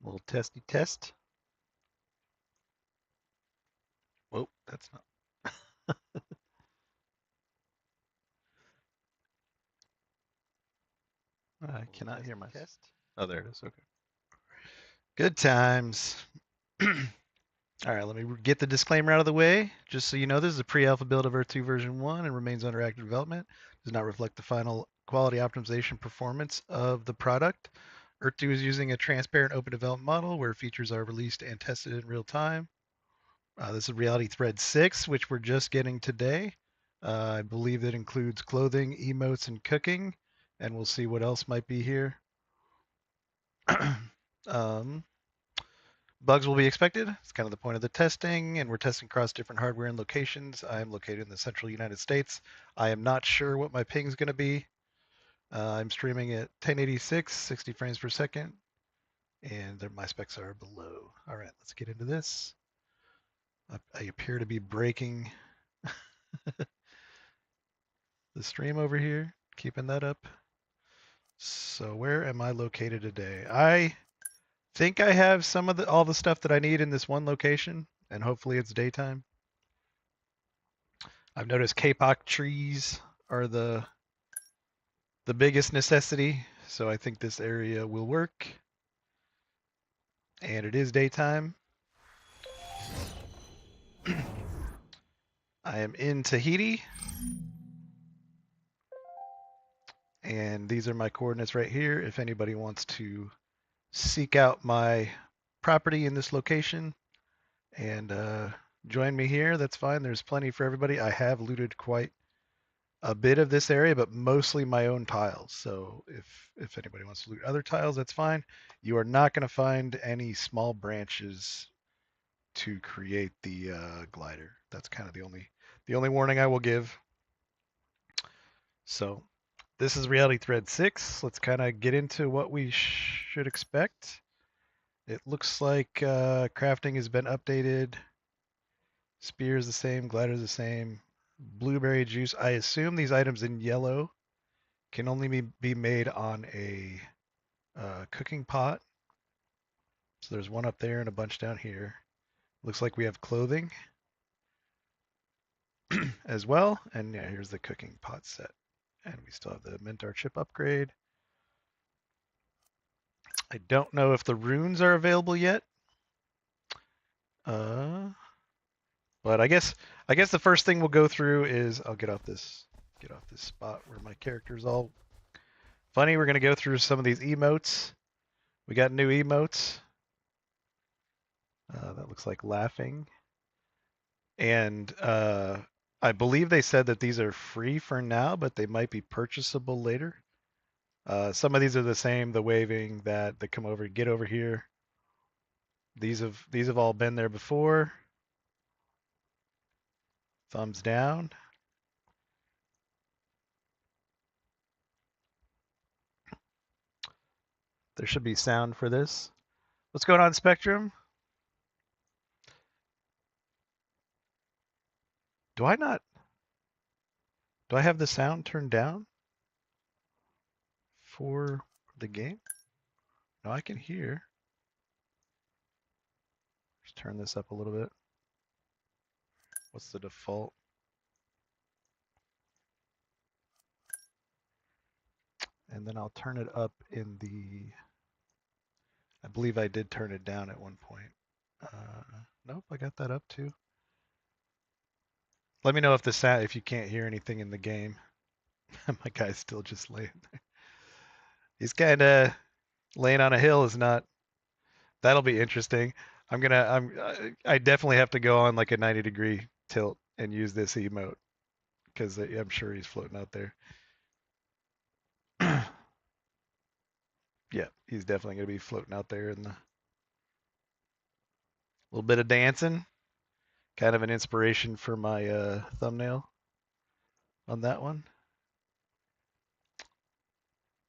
Little testy test. Whoa, that's not. I cannot hear myself. Test. Oh, there it is. Okay. Good times. All right, let me get the disclaimer out of the way. Just so you know, this is a pre-alpha build of Earth 2 version 1 and remains under active development. Does not reflect the final quality optimization performance of the product. Earth 2 is using a transparent open development model where features are released and tested in real time. This is Reality Thread 6, which we're just getting today. I believe that includes clothing, emotes, and cooking, and we'll see what else might be here. um, bugs will be expected. It's kind of the point of the testing, and we're testing across different hardware and locations. I am located in the central United States. I am not sure what my ping is going to be. I'm streaming at 1086, 60 frames per second, and my specs are below. All right, let's get into this. I appear to be breaking the stream over here, keeping that up. So where am I located today? I think I have some of all the stuff that I need in this one location, and hopefully it's daytime. I've noticed kapok trees are the biggest necessity, so I think this area will work. And it is daytime. I am in Tahiti. And these are my coordinates right here. If anybody wants to seek out my property in this location and join me here, that's fine. There's plenty for everybody. I have looted quite a bit of this area, but mostly my own tiles. So if anybody wants to loot other tiles, that's fine. You are not going to find any small branches to create the glider. That's kind of the only warning I will give. So this is Reality Thread 6. Let's kind of get into what we should expect. It looks like crafting has been updated. Spear is the same, glider is the same. Blueberry juice. I assume these items in yellow can only be made on a cooking pot. So there's one up there and a bunch down here. Looks like we have clothing as well. And yeah, here's the cooking pot set. And we still have the Mentor chip upgrade. I don't know if the runes are available yet. But I guess the first thing we'll go through is I'll get off this spot where my character's all funny. We're gonna go through some of these emotes. We got new emotes. That looks like laughing. And I believe they said that these are free for now, but they might be purchasable later. Some of these are the same, the waving, that the come over, get over here. These have all been there before. Thumbs down. There should be sound for this. What's going on, Spectrum? Do I have the sound turned down for the game? No, I can hear. Just turn this up a little bit. What's the default? And then I'll turn it up in the, I believe I did turn it down at one point. Nope, I got that up too. Let me know if the sound, if you can't hear anything in the game. My guy's still just laying there. He's kind of laying on a hill is not, that'll be interesting. I definitely have to go on like a 90-degree tilt and use this emote because I'm sure he's floating out there. Yeah, he's definitely going to be floating out there in the little bit of dancing. Kind of an inspiration for my thumbnail on that one.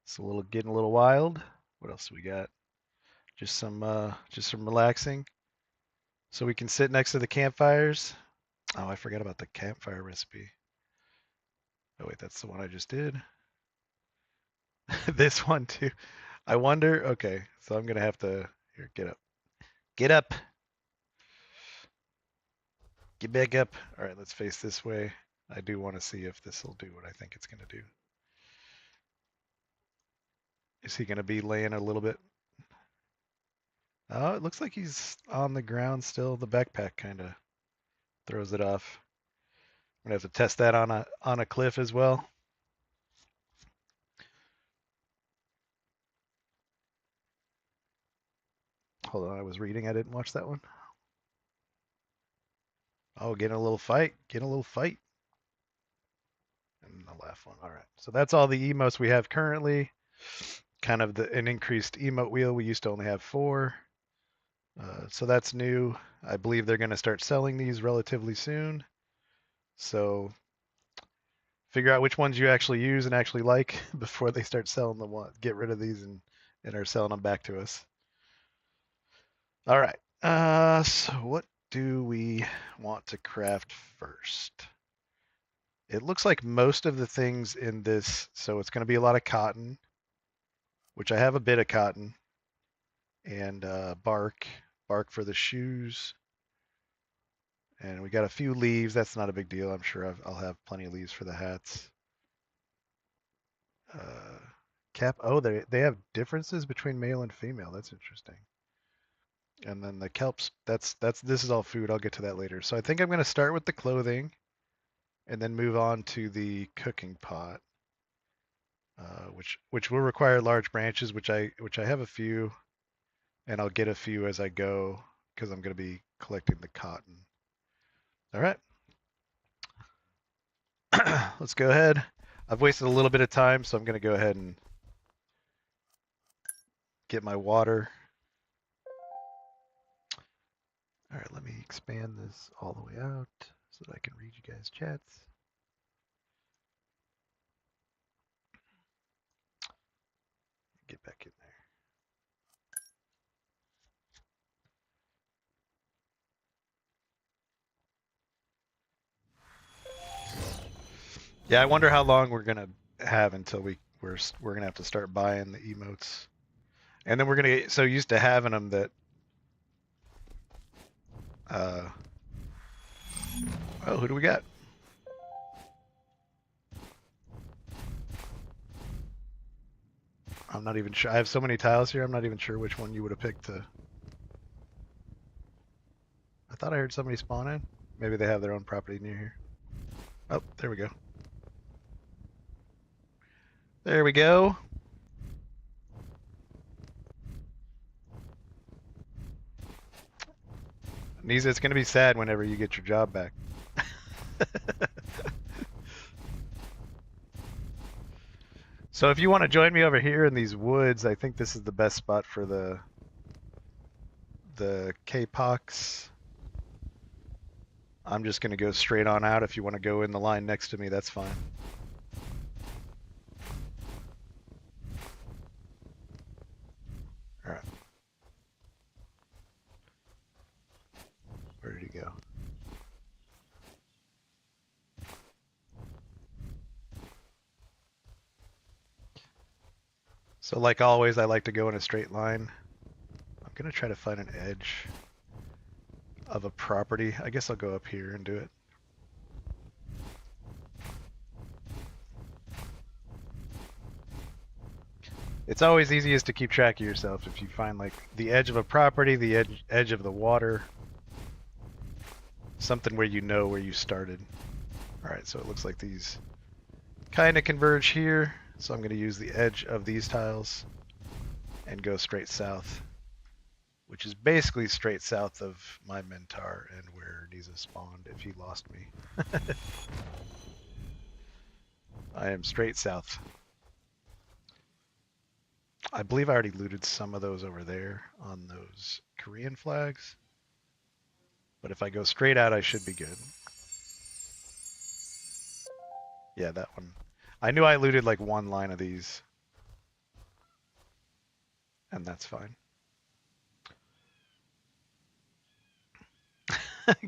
It's getting a little wild. What else do we got? Just some relaxing. So we can sit next to the campfires. Oh, I forgot about the campfire recipe. Oh wait, that's the one I just did. This one too. I wonder, okay, so I'm gonna have to, Here, get up. Get up. Get back up. All right, let's face this way. I do want to see if this will do what I think it's going to do. Is he going to be laying a little bit? Oh, it looks like he's on the ground still. The backpack kind of throws it off. I'm going to have to test that on a cliff as well. Hold on, I was reading. I didn't watch that one. Oh, getting a little fight. Getting a little fight. And the last one. All right. So that's all the emotes we have currently. Kind of an increased emote wheel. We used to only have 4. So that's new. I believe they're going to start selling these relatively soon. So figure out which ones you actually use and actually like before they start selling the one. Get rid of these and are selling them back to us. All right. So what do we want to craft first? It looks like most of the things in this, so it's going to be a lot of cotton, which I have a bit of cotton, and bark for the shoes. And we got a few leaves. That's not a big deal. I'm sure I'll have plenty of leaves for the hats. Cap. Oh, they have differences between male and female. That's interesting. And then the kelps. This is all food. I'll get to that later. So I think I'm going to start with the clothing, and then move on to the cooking pot, which will require large branches, which I have a few, and I'll get a few as I go because I'm going to be collecting the cotton. All right. Let's go ahead. I've wasted a little bit of time, so I'm going to go ahead and get my water. All right, let me expand this all the way out so that I can read you guys' chats. Get back in there. Yeah, I wonder how long we're gonna have until we're gonna have to start buying the emotes, and then we're gonna get so used to having them that. Oh, who do we got? I'm not even sure. I have so many tiles here. I'm not even sure which one you would have picked to. I thought I heard somebody spawn in. Maybe they have their own property near here. Oh, there we go. There we go. Nisa, it's going to be sad whenever you get your job back. So if you want to join me over here in these woods, I think this is the best spot for the K-Pox. I'm just going to go straight on out. If you want to go in the line next to me, that's fine. All right. Where did he go? So like always, I like to go in a straight line. I'm going to try to find an edge of a property. I guess I'll go up here and do it. It's always easiest to keep track of yourself if you find like the edge of a property, the edge of the water, something where you know where you started. All right, so it looks like these kind of converge here. So I'm going to use the edge of these tiles and go straight south, which is basically straight south of my Mentar and where Nisa spawned if he lost me. I am straight south. I believe I already looted some of those over there on those Korean flags. But if I go straight out, I should be good. Yeah, that one. I knew I looted like one line of these. And that's fine.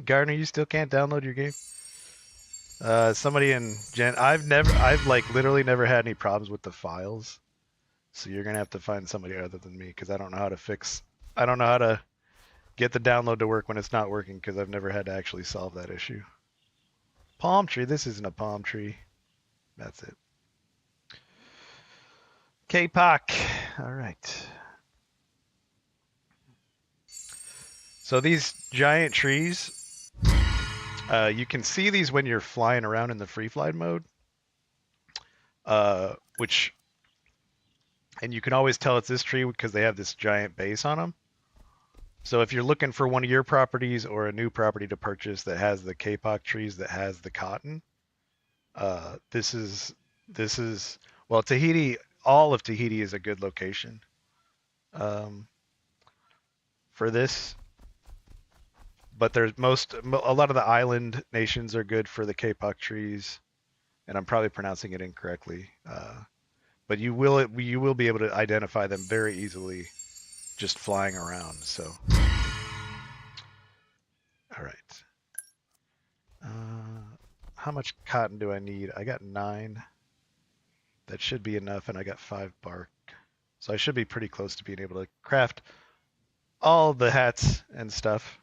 Gardner, you still can't download your game? Somebody in Gen, I've like literally never had any problems with the files. So you're gonna have to find somebody other than me because I don't know how to fix I don't know how to get the download to work when it's not working because I've never had to actually solve that issue. Palm tree. This isn't a palm tree. That's it. K-Poc. All right. So these giant trees, you can see these when you're flying around in the free fly mode, which, and you can always tell it's this tree because they have this giant base on them. So if you're looking for one of your properties or a new property to purchase that has the K-Poc trees that has the cotton, this is well, Tahiti. All of Tahiti is a good location for this, but there's a lot of the island nations are good for the K-Poc trees, and I'm probably pronouncing it incorrectly. But you will be able to identify them very easily just flying around. So, all right. How much cotton do I need? I got 9. That should be enough, and I got 5 bark. So I should be pretty close to being able to craft all the hats and stuff.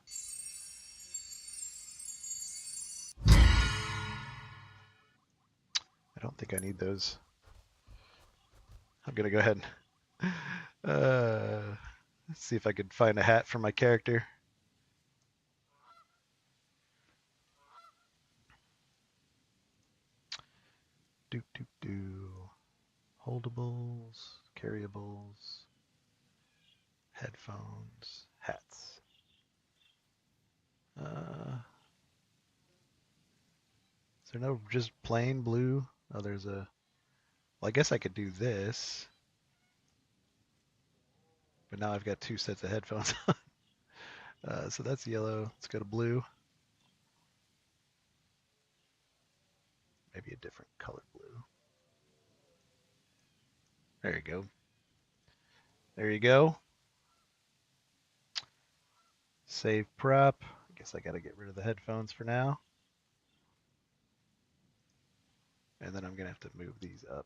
I don't think I need those. I'm gonna go ahead and let's see if I could find a hat for my character. Do do do. Holdables, carryables, headphones, hats. Is there no just plain blue? Oh, there's a. Well, I guess I could do this, but now I've got 2 sets of headphones on. So that's yellow. Let's go to blue. Maybe a different color blue. There you go. There you go. Save prop. I guess I got to get rid of the headphones for now. And then I'm going to have to move these up.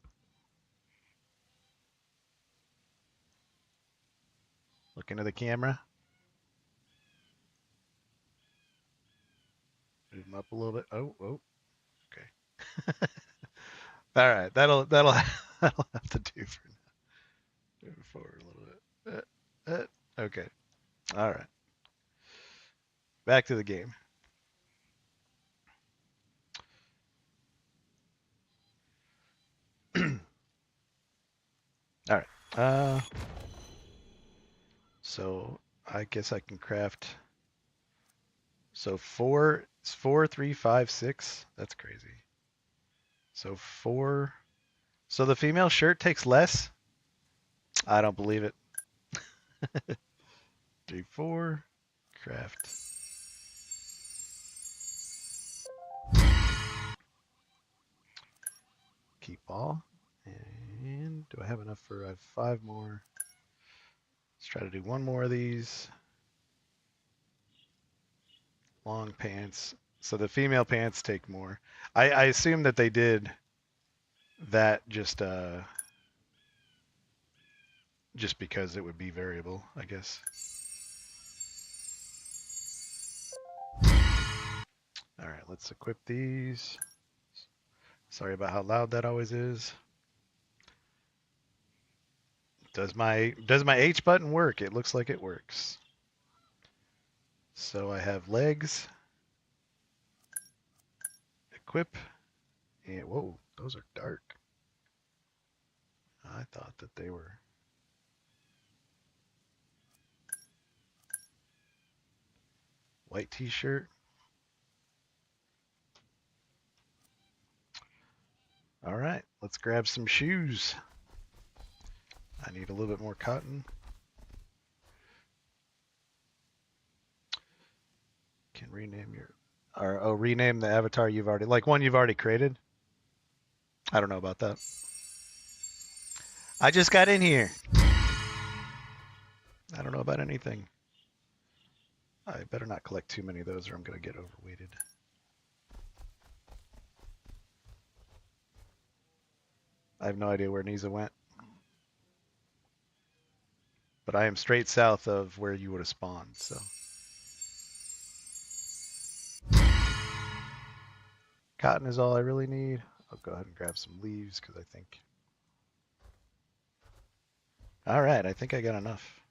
Look into the camera. Move them up a little bit. Oh, okay. All right, that'll that'll have to do for now. Move forward a little bit. Okay. All right. Back to the game. All right. So I guess I can craft. So 4, 4, 3, 5, 6. That's crazy. So 4. So the female shirt takes less. I don't believe it. 3, 4. Craft. Keep all. And do I have enough for? I have 5 more. Let's try to do 1 more of these. Long pants. So the female pants take more. I assume that they did that just because it would be variable, I guess. All right, let's equip these. Sorry about how loud that always is. Does my H button work? It looks like it works. So I have legs. Equip. And whoa, those are dark. I thought that they were. White t-shirt. All right, let's grab some shoes. I need a little bit more cotton. Can rename your, or rename the avatar you've already, like one you've already created. I don't know about that. I just got in here. I don't know about anything. I better not collect too many of those or I'm going to get overweighted. I have no idea where Nisa went. But I am straight south of where you would have spawned, so. Cotton is all I really need. I'll go ahead and grab some leaves because I think. All right, I think I got enough.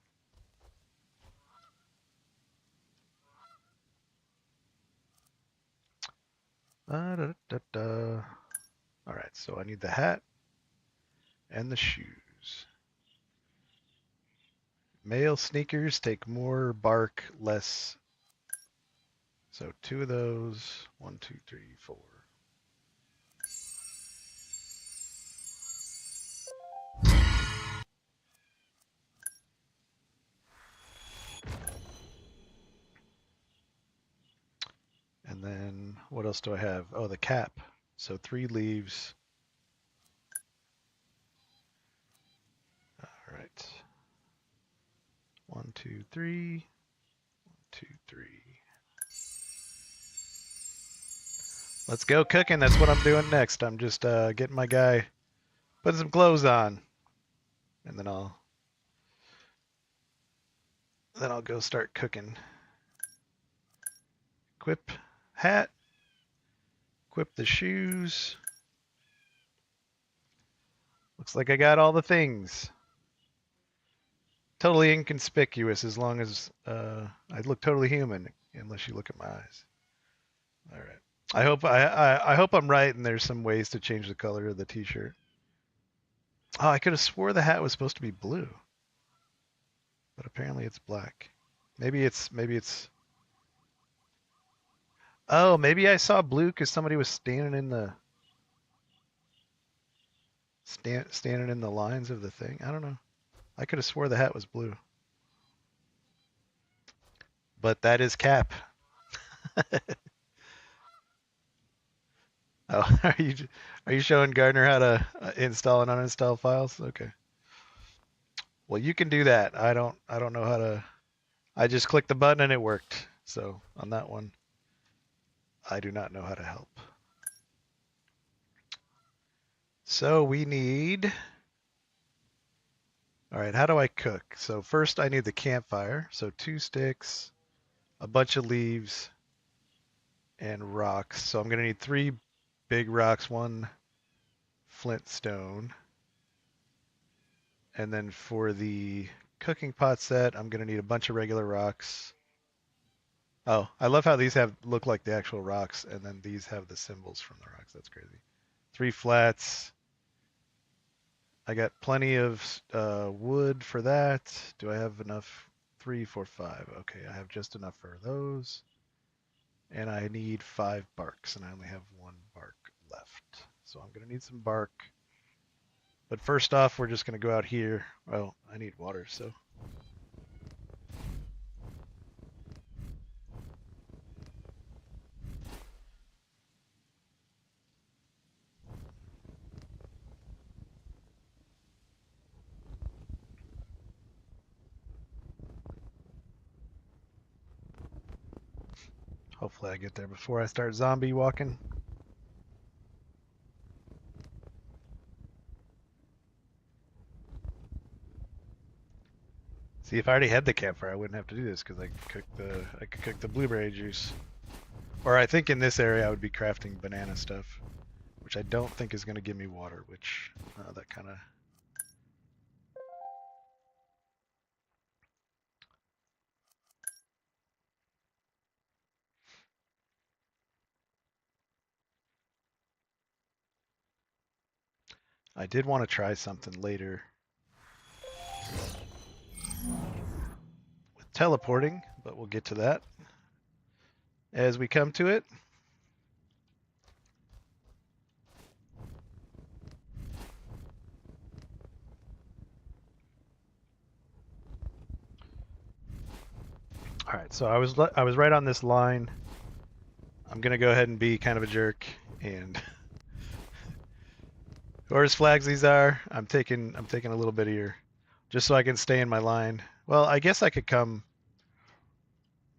Da, da, da, da. All right, so I need the hat and the shoes. Male sneakers take more bark, less. So 2 of those. 1, 2, 3, 4. And then what else do I have? Oh, the cap. So 3 leaves. All right. 1, 2, 3. 1, 2, 3. Let's go cooking. That's what I'm doing next. I'm just getting my guy putting some clothes on, and then I'll go start cooking. Equip hat. Equip the shoes. Looks like I got all the things. Totally inconspicuous as long as I look totally human, unless you look at my eyes. All right. I hope I'm right, and there's some ways to change the color of the T-shirt. Oh, I could have swore the hat was supposed to be blue, but apparently it's black. Maybe it's. Oh, maybe I saw blue because somebody was standing in the standing in the lines of the thing. I don't know. I could have swore the hat was blue, but that is Cap. Oh, are you showing Gardner how to install and uninstall files? Okay. Well, you can do that. I don't know how to. I just clicked the button and it worked. So on that one, I do not know how to help. So we need. All right, how do I cook? So first I need the campfire. So 2 sticks, a bunch of leaves, and rocks. So I'm gonna need 3 big rocks, 1 flint stone. And then for the cooking pot set, I'm gonna need a bunch of regular rocks. Oh, I love how these look like the actual rocks, and then these have the symbols from the rocks. That's crazy. 3 flats. I got plenty of wood for that. Do I have enough? 3, 4, 5. Okay, I have just enough for those. And I need 5 barks, and I only have 1 bark left. So I'm gonna need some bark. But first off, we're just gonna go out here. Well, I need water, so. Hopefully I get there before I start zombie walking. See, if I already had the campfire, I wouldn't have to do this because I could cook the blueberry juice. Or I think in this area I would be crafting banana stuff, which I don't think is going to give me water, which that kind of. I did want to try something later with teleporting, but we'll get to that as we come to it. All right, so I was right on this line. I'm gonna go ahead and be kind of a jerk and whoever's flags these are, I'm taking a little bit of your, just so I can stay in my line. Well, I guess I could come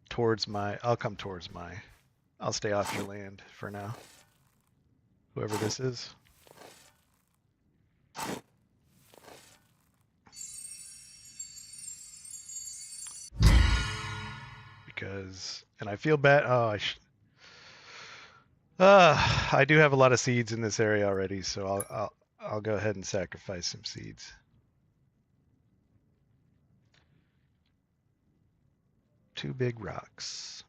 towards my. I'll come towards my. I'll stay off your land for now. Whoever this is. because, and I feel bad. Oh, I do have a lot of seeds in this area already, so I'll go ahead and sacrifice some seeds. Two big rocks.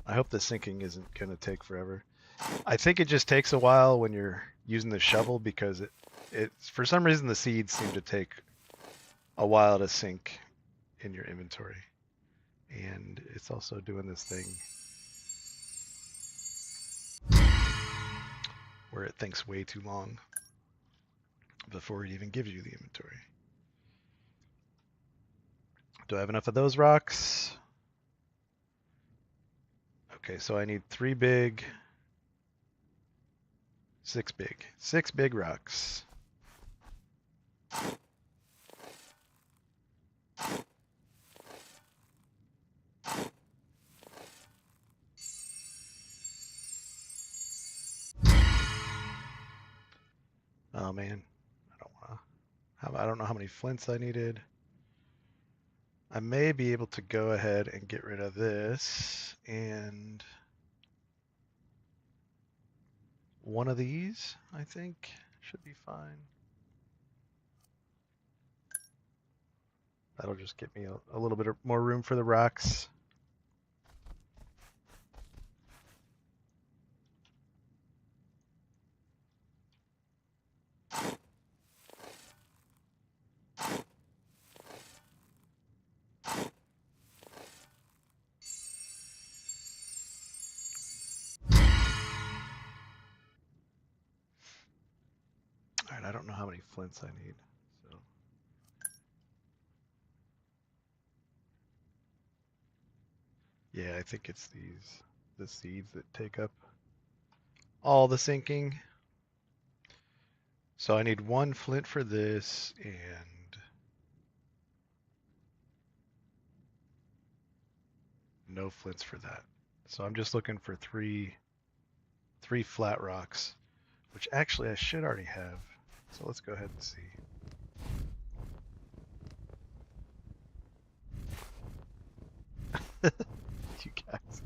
I hope the sinking isn't going to take forever. I think it just takes a while when you're using the shovel because it's for some reason the seeds seem to take a while to sink in your inventory. And it's also doing this thing where it thinks way too long before it even gives you the inventory. Do I have enough of those rocks? Okay, so I need 3 big, 6 big. 6 big rocks. Oh man, I don't know how many flints I needed. I may be able to go ahead and get rid of this and one of these, I think, should be fine. That'll just get me a little bit more room for the rocks. All right, I don't know how many flints I need. So yeah, I think it's the seeds that take up all the sinking. So I need 1 flint for this and no flints for that. So I'm just looking for three flat rocks, which actually I should already have. So let's go ahead and see. You guys.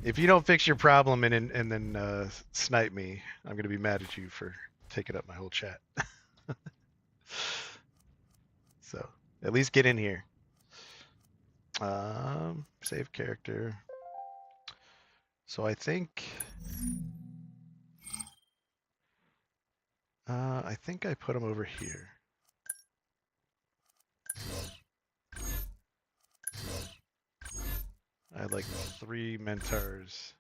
If you don't fix your problem and then snipe me, I'm gonna be mad at you for taking up my whole chat. So at least get in here. Save character. So I think I put them over here. I had like 3 mentors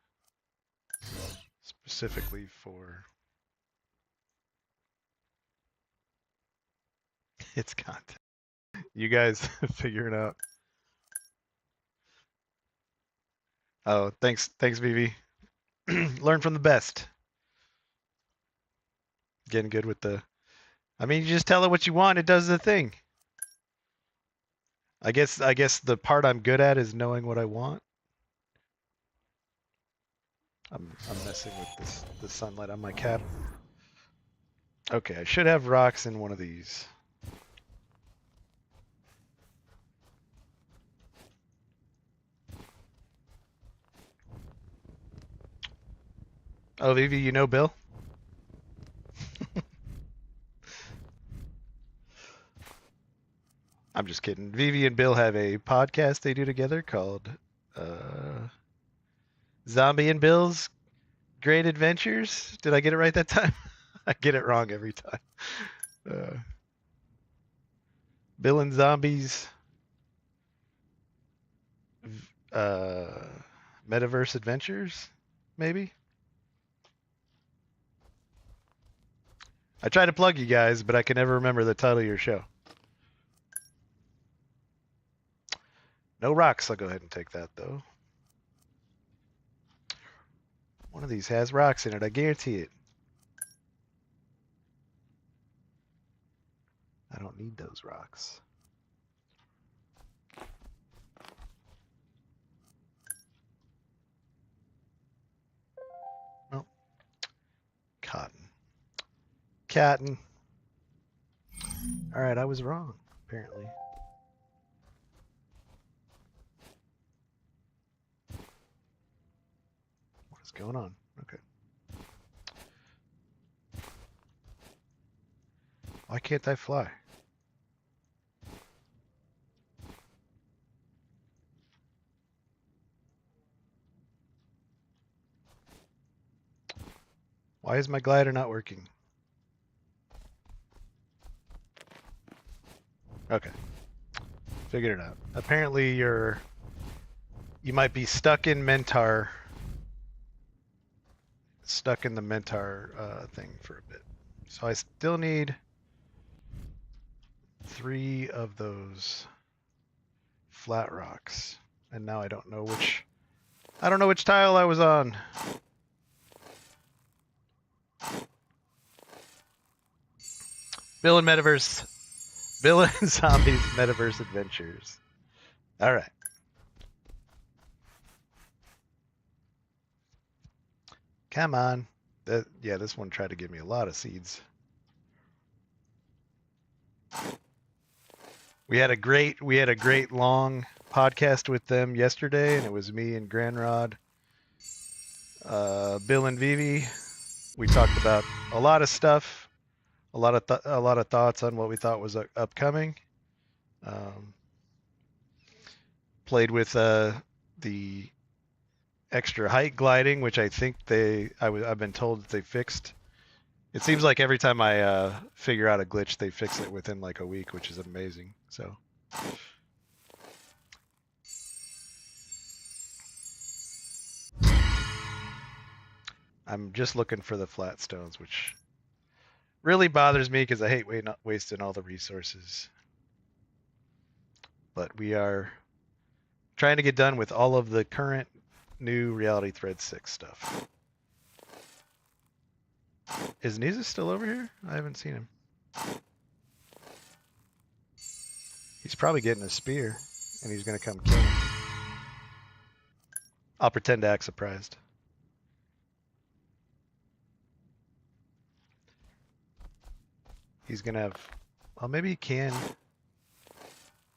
specifically for its content. You guys figure it out. Oh, thanks, Vivi. Learn from the best. Getting good with the. I mean, you just tell it what you want; it does the thing. I guess the part I'm good at is knowing what I want. I'm messing with the sunlight on my cap. Okay, I should have rocks in one of these. Oh, Vivi, you know Bill? I'm just kidding. Vivi and Bill have a podcast they do together called Zombie and Bill's Great Adventures. Did I get it right that time? I get it wrong every time. Bill and Zombies Metaverse Adventures, maybe? I try to plug you guys, but I can never remember the title of your show. No rocks. I'll go ahead and take that, though. One of these has rocks in it. I guarantee it. I don't need those rocks. Nope. Cotton. catting. All right, I was wrong, apparently. What is going on? Okay. Why can't I fly? Why is my glider not working? Okay. Figured it out. Apparently you might be stuck in Mentar. Stuck in the Mentar thing for a bit. So I still need 3 of those flat rocks. And now I don't know which tile I was on. Bill and Zombies Metaverse Adventures. All right. Come on. Yeah, this one tried to give me a lot of seeds. We had a great long podcast with them yesterday, and it was me and Granrod, Bill and Vivi. We talked about a lot of stuff, a lot of thoughts on what we thought was upcoming. Played with the extra height gliding, which I think I've been told that they fixed. It seems like every time I figure out a glitch, they fix it within like a week, which is amazing. So. I'm just looking for the flat stones, which really bothers me because I hate wasting all the resources. But we are trying to get done with all of the current new Reality Thread 6 stuff. Is Niza still over here? I haven't seen him. He's probably getting a spear, and he's going to come kill me. I'll pretend to act surprised. He's going to have... Well, maybe he can.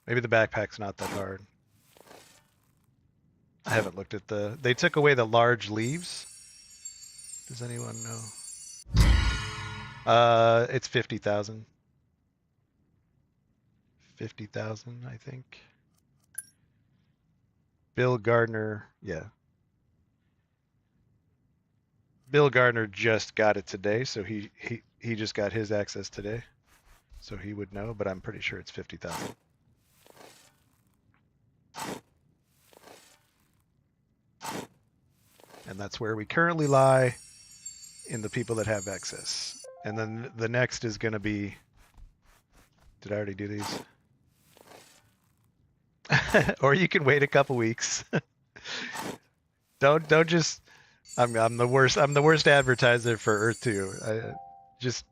Maybe the backpack's not that hard. I haven't looked at the... They took away the large leaves. Does anyone know? It's 50,000. 50,000, I think. Bill Gardner, yeah. Bill Gardner just got it today, so he just got his access today. So he would know, but I'm pretty sure it's 50,000. And that's where we currently lie in the people that have access. And then the next is going to be... Did I already do these? Or you can wait a couple weeks. Don't just... I'm the worst advertiser for Earth 2. Just...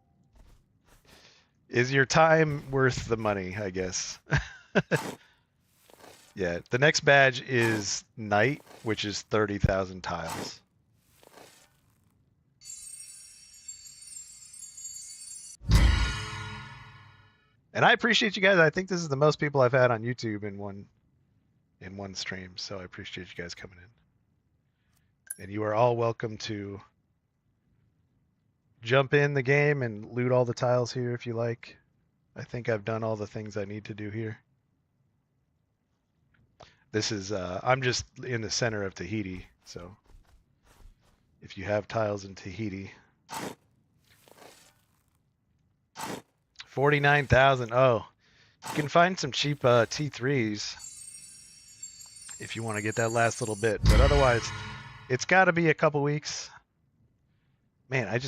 Is your time worth the money, I guess? Yeah, the next badge is Night, which is 30,000 tiles. And I appreciate you guys. I think this is the most people I've had on YouTube in one stream, so I appreciate you guys coming in. And you are all welcome to jump in the game and loot all the tiles here if you like. I think I've done all the things I need to do here. This is, I'm just in the center of Tahiti, so if you have tiles in Tahiti. 49,000, oh. You can find some cheap T3s if you want to get that last little bit, but otherwise, it's got to be a couple weeks. Man, I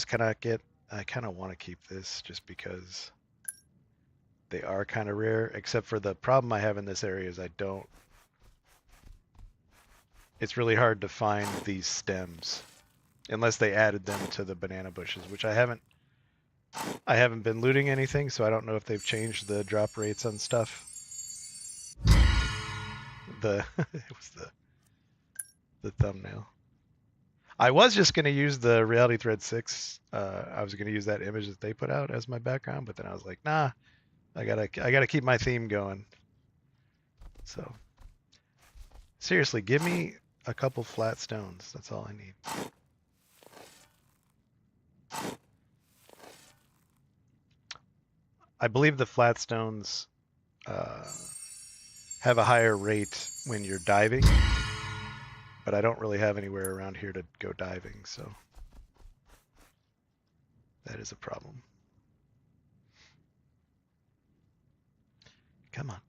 kind of want to keep this just because they are kind of rare, except for the problem I have in this area is it's really hard to find these stems unless they added them to the banana bushes, which I haven't been looting anything, so I don't know if they've changed the drop rates on stuff. It was the thumbnail. I was just going to use the Reality Thread 6. I was going to use that image that they put out as my background, but then I was like, nah, I gotta keep my theme going. So seriously, give me a couple flat stones. That's all I need. I believe the flat stones have a higher rate when you're diving, but I don't really have anywhere around here to go diving, so that is a problem. Come on.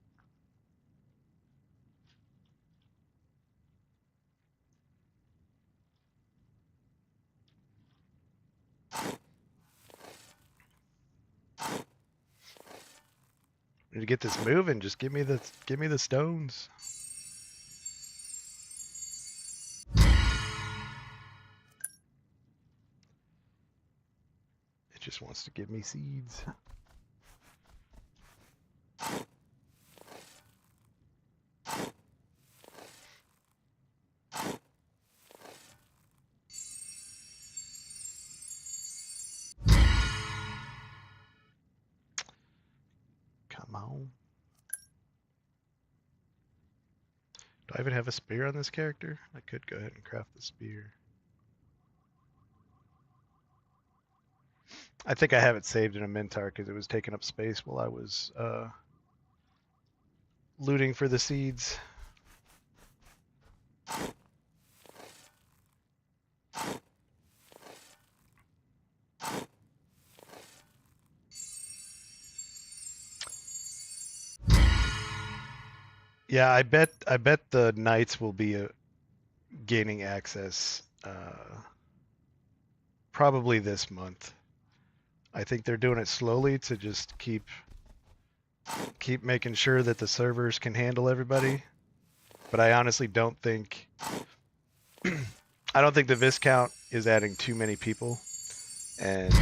Need to get this moving. Just give me the stones. It just wants to give me seeds. Come on. Do I even have a spear on this character? I could go ahead and craft the spear. I think I have it saved in a Mintar because it was taking up space while I was looting for the seeds. Yeah, I bet the knights will be gaining access probably this month. I think they're doing it slowly to just keep making sure that the servers can handle everybody. But I honestly don't think I don't think the Viscount is adding too many people. And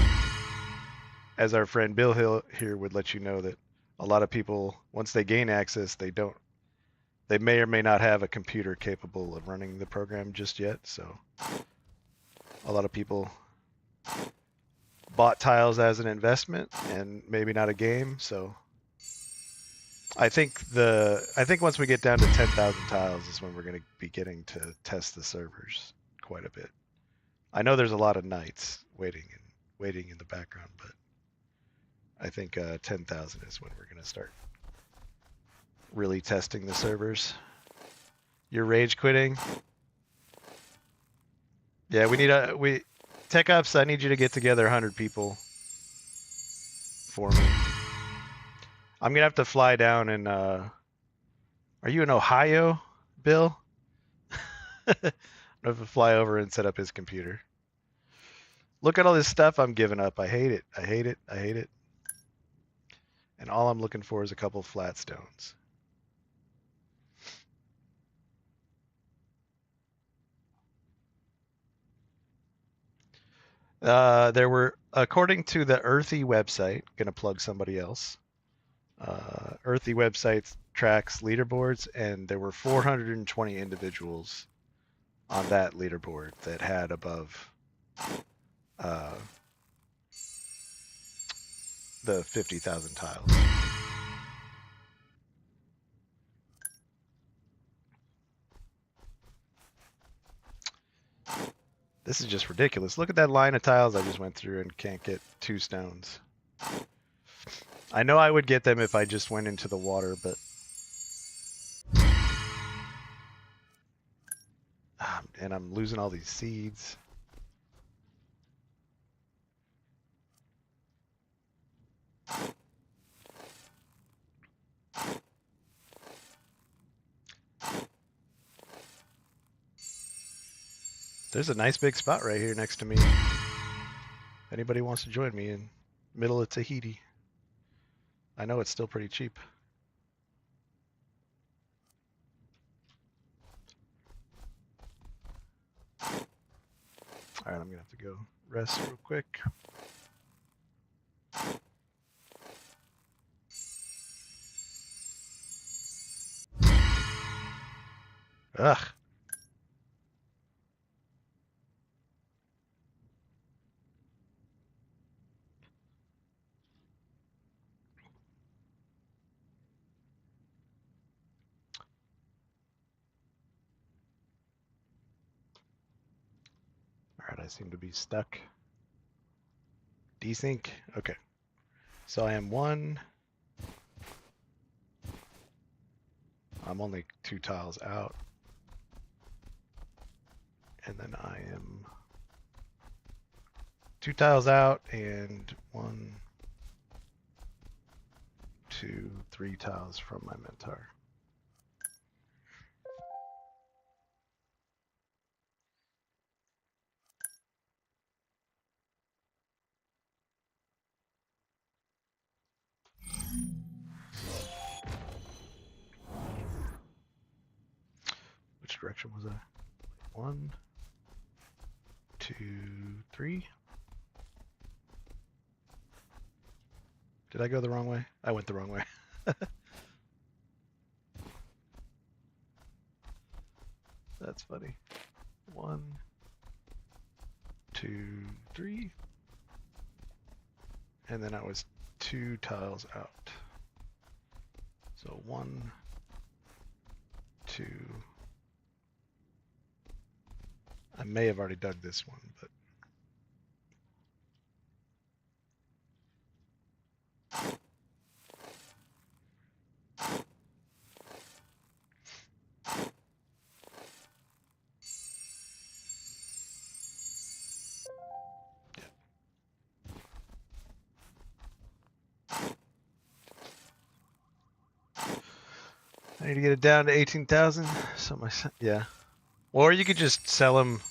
as our friend Bill Hill here would let you know, that a lot of people, once they gain access, they may or may not have a computer capable of running the program just yet. So a lot of people bought tiles as an investment and maybe not a game. So I think once we get down to 10,000 tiles is when we're going to be getting to test the servers quite a bit. I know there's a lot of knights waiting in the background, but I think 10,000 is when we're going to start really testing the servers. You're rage quitting? Yeah, Tech Ops, I need you to get together 100 people for me. I'm gonna have to fly down and are you in Ohio, Bill? I'm gonna have to fly over and set up his computer. Look at all this stuff I'm giving up. I hate it. I hate it. I hate it. And all I'm looking for is a couple flat stones. There were, according to the Earthy website, gonna plug somebody else. Earthy website tracks leaderboards, and there were 420 individuals on that leaderboard that had above the 50,000 tiles. This is just ridiculous. Look at that line of tiles I just went through and can't get 2 stones. I know I would get them if I just went into the water, but and I'm losing all these seeds. There's a nice big spot right here next to me. If anybody wants to join me in middle of Tahiti. I know it's still pretty cheap. All right, I'm gonna have to go rest real quick. Ugh. I seem to be stuck. Desync. Okay. So I am 1. I'm only 2 tiles out. And then I am 2 tiles out and 1, 2, 3 tiles from my Mentar. Which direction was I? 1, 2, 3. Did I go the wrong way? I went the wrong way. That's funny. 1, 2, 3. And then I was 2 tiles out. So 1, 2. I may have already dug this one, but I need to get it down to 18,000. So yeah. Or you could just sell them.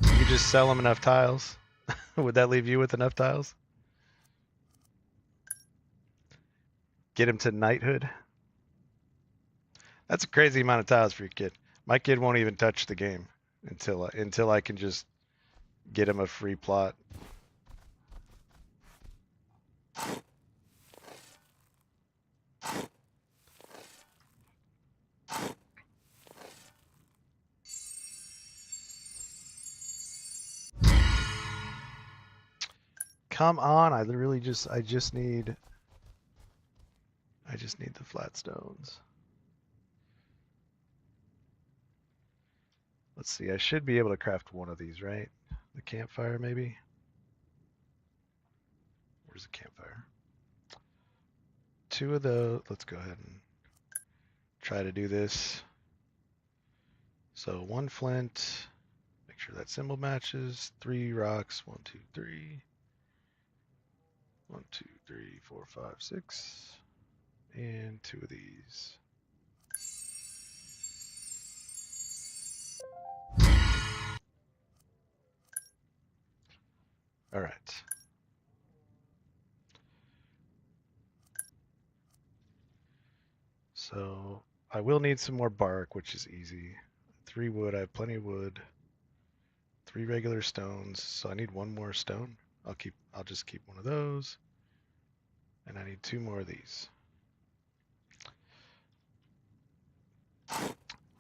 You could just sell them enough tiles. Would that leave you with enough tiles? Get him to knighthood. That's a crazy amount of tiles for your kid. My kid won't even touch the game until I can just get him a free plot. Come on, I just need the flat stones. Let's see, I should be able to craft one of these, right? The campfire, maybe? Where's the campfire? 2 of those. Let's go ahead and try to do this. So 1 flint. Make sure that symbol matches. 3 rocks. 1, 2, 3. 1, 2, 3, 4, 5, 6. And 2 of these. All right. So I will need some more bark, which is easy. 3 wood. I have plenty of wood. 3 regular stones. So I need 1 more stone. I'll just keep 1 of those. And I need 2 more of these.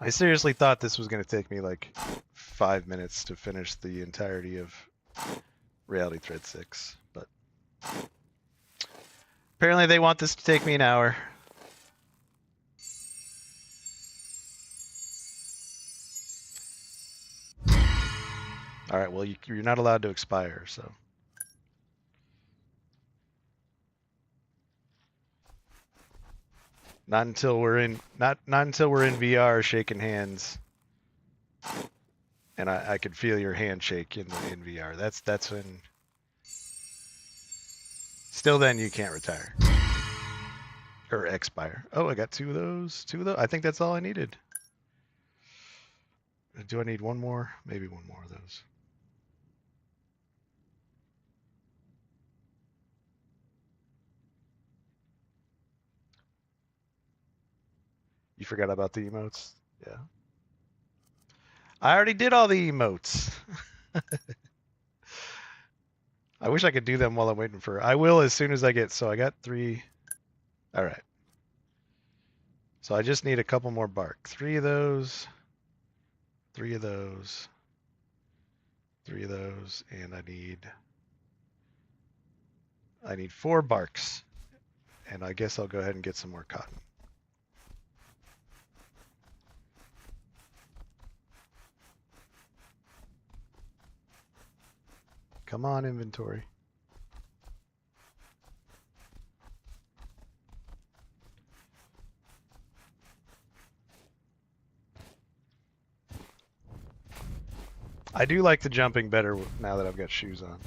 I seriously thought this was going to take me like 5 minutes to finish the entirety of Reality Thread 6, but apparently they want this to take me an hour. All right, well, you're not allowed to expire, so. Not until we're in VR shaking hands. And I could feel your handshake in VR. That's when. Still then you can't retire. Or expire. Oh, I got 2 of those. 2 of those. I think that's all I needed. Do I need 1 more? Maybe 1 more of those. You forgot about the emotes? Yeah. I already did all the emotes. I wish I could do them while I'm waiting for. I will as soon as I get. So I got 3. All right. So I just need a couple more bark. 3 of those. 3 of those. 3 of those, and I need 4 barks. And I guess I'll go ahead and get some more cotton. Come on, inventory. I do like the jumping better now that I've got shoes on.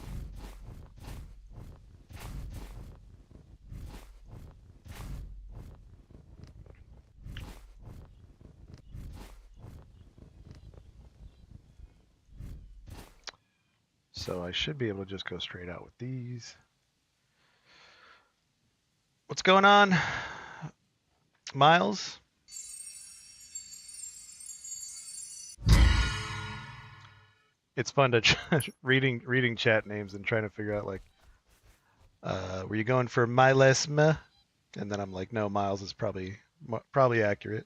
So I should be able to just go straight out with these. What's going on, Miles? It's fun to reading chat names and trying to figure out like, were you going for Milesma? And then I'm like, no, Miles is probably accurate.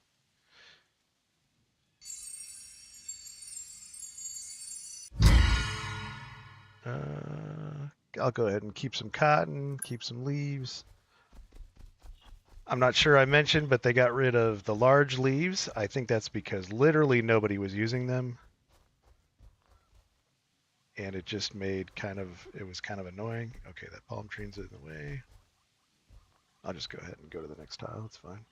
I'll go ahead and keep some cotton, keep some leaves. I'm not sure I mentioned, but they got rid of the large leaves. I think that's because literally nobody was using them. And it just made it was kind of annoying. Okay, that palm tree's in the way. I'll just go ahead and go to the next tile. It's fine.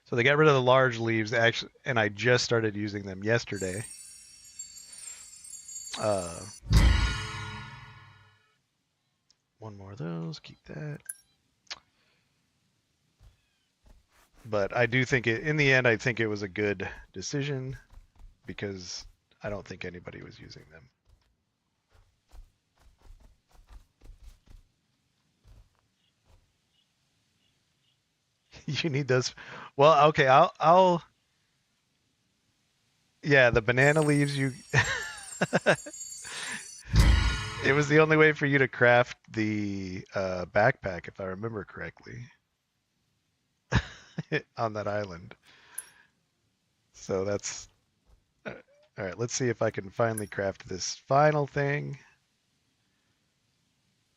So they got rid of the large leaves, actually, and I just started using them yesterday. One more of those, keep that. But I do think in the end, I think it was a good decision because I don't think anybody was using them. You need those. Well, okay, I'll. Yeah, the banana leaves you. It was the only way for you to craft the backpack, if I remember correctly, on that island. So that's all right. Let's see if I can finally craft this final thing,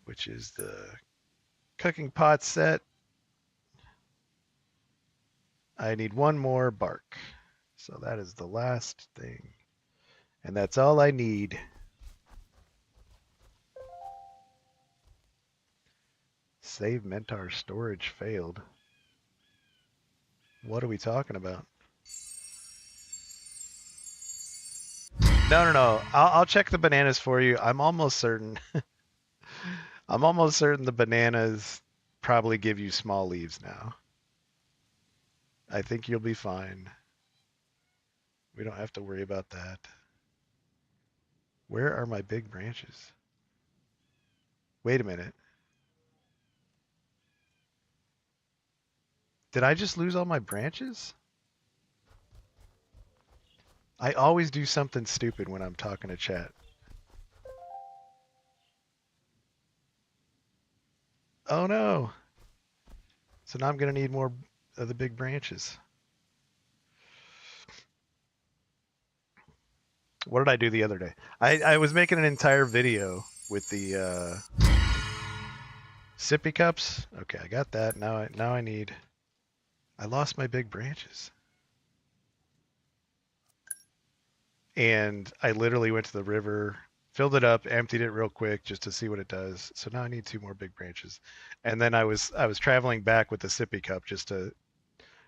which is the cooking pot set. I need one more bark. So that is the last thing. And that's all I need. Save Mentar storage failed. What are we talking about? No. I'll check the bananas for you. I'm almost certain. I'm almost certain the bananas probably give you small leaves now. I think you'll be fine. We don't have to worry about that. Where are my big branches? Wait a minute. Did I just lose all my branches? I always do something stupid when I'm talking to chat. Oh no. So now I'm going to need more of the big branches. What did I do the other day? I was making an entire video with the sippy cups. Okay, I got that. Now I need. I lost my big branches. And I literally went to the river, filled it up, emptied it real quick just to see what it does. So now I need 2 more big branches. And then I was traveling back with the sippy cup just to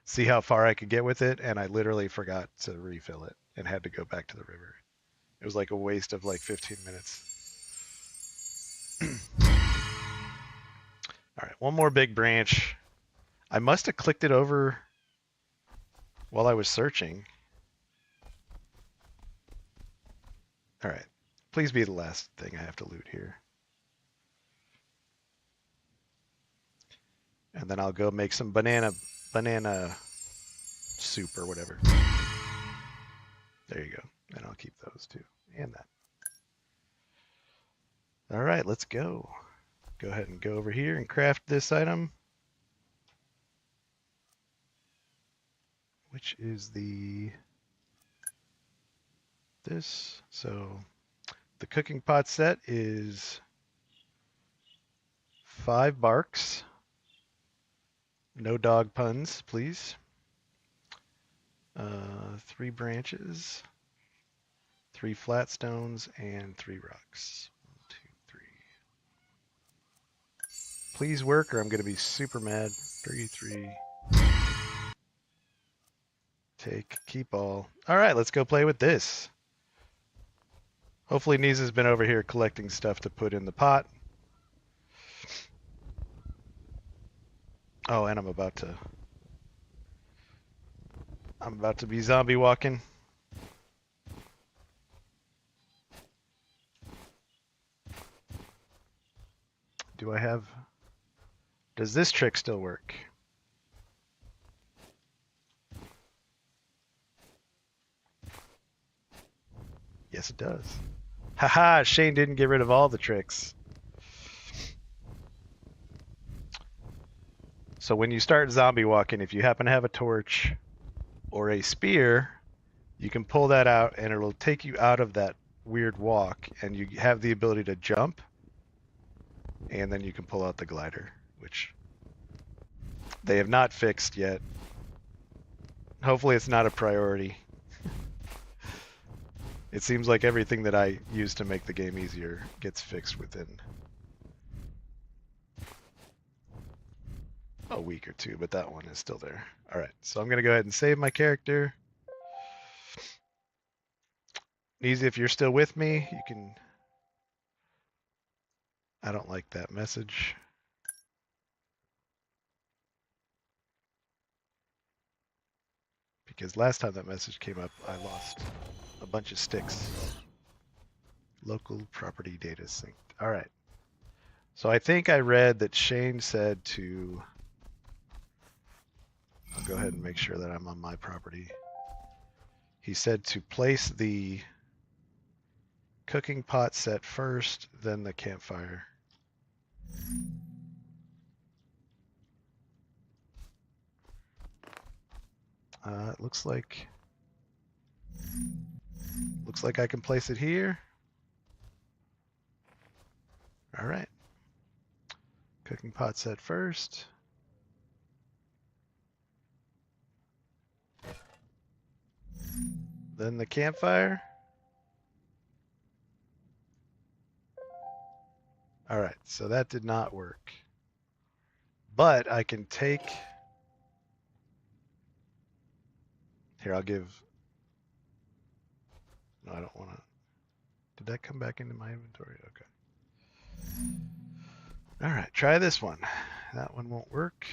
see how far I could get with it, and I literally forgot to refill it and had to go back to the river. It was like a waste of like 15 minutes. All right, one more big branch. I must have clicked it over while I was searching. All right, please be the last thing I have to loot here. And then I'll go make some banana soup or whatever. There you go. And I'll keep those too. And that. All right, let's go. Go ahead and go over here and craft this item, which is this. So the cooking pot set is 5 barks. No dog puns, please. 3 branches, 3 flat stones, and 3 rocks. 1, 2, 3. Please work or I'm going to be super mad. 3, 3. Take, keep all. All right, let's go play with this. Hopefully Niza's been over here collecting stuff to put in the pot. Oh, and I'm about to be zombie walking. Do I have... Does this trick still work? Yes, it does. Haha, Shane didn't get rid of all the tricks. So when you start zombie walking, if you happen to have a torch or a spear, you can pull that out and it'll take you out of that weird walk and you have the ability to jump, and then you can pull out the glider, which they have not fixed yet. Hopefully it's not a priority. It seems like everything that I use to make the game easier gets fixed within a week or two, but that one is still there. All right, so I'm going to go ahead and save my character. Easy, if you're still with me, you can... I don't like that message. Because last time that message came up, I lost a bunch of sticks. Local property data synced. All right. So I think I read that Shane said to... I'll go ahead and make sure that I'm on my property. He said to place the cooking pot set first, then the campfire. It looks like I can place it here. All right. Cooking pot set first. Then the campfire. All right, so that did not work. But I can take... Here, I'll give... No, I don't want to... Did that come back into my inventory? Okay. All right, try this one. That one won't work.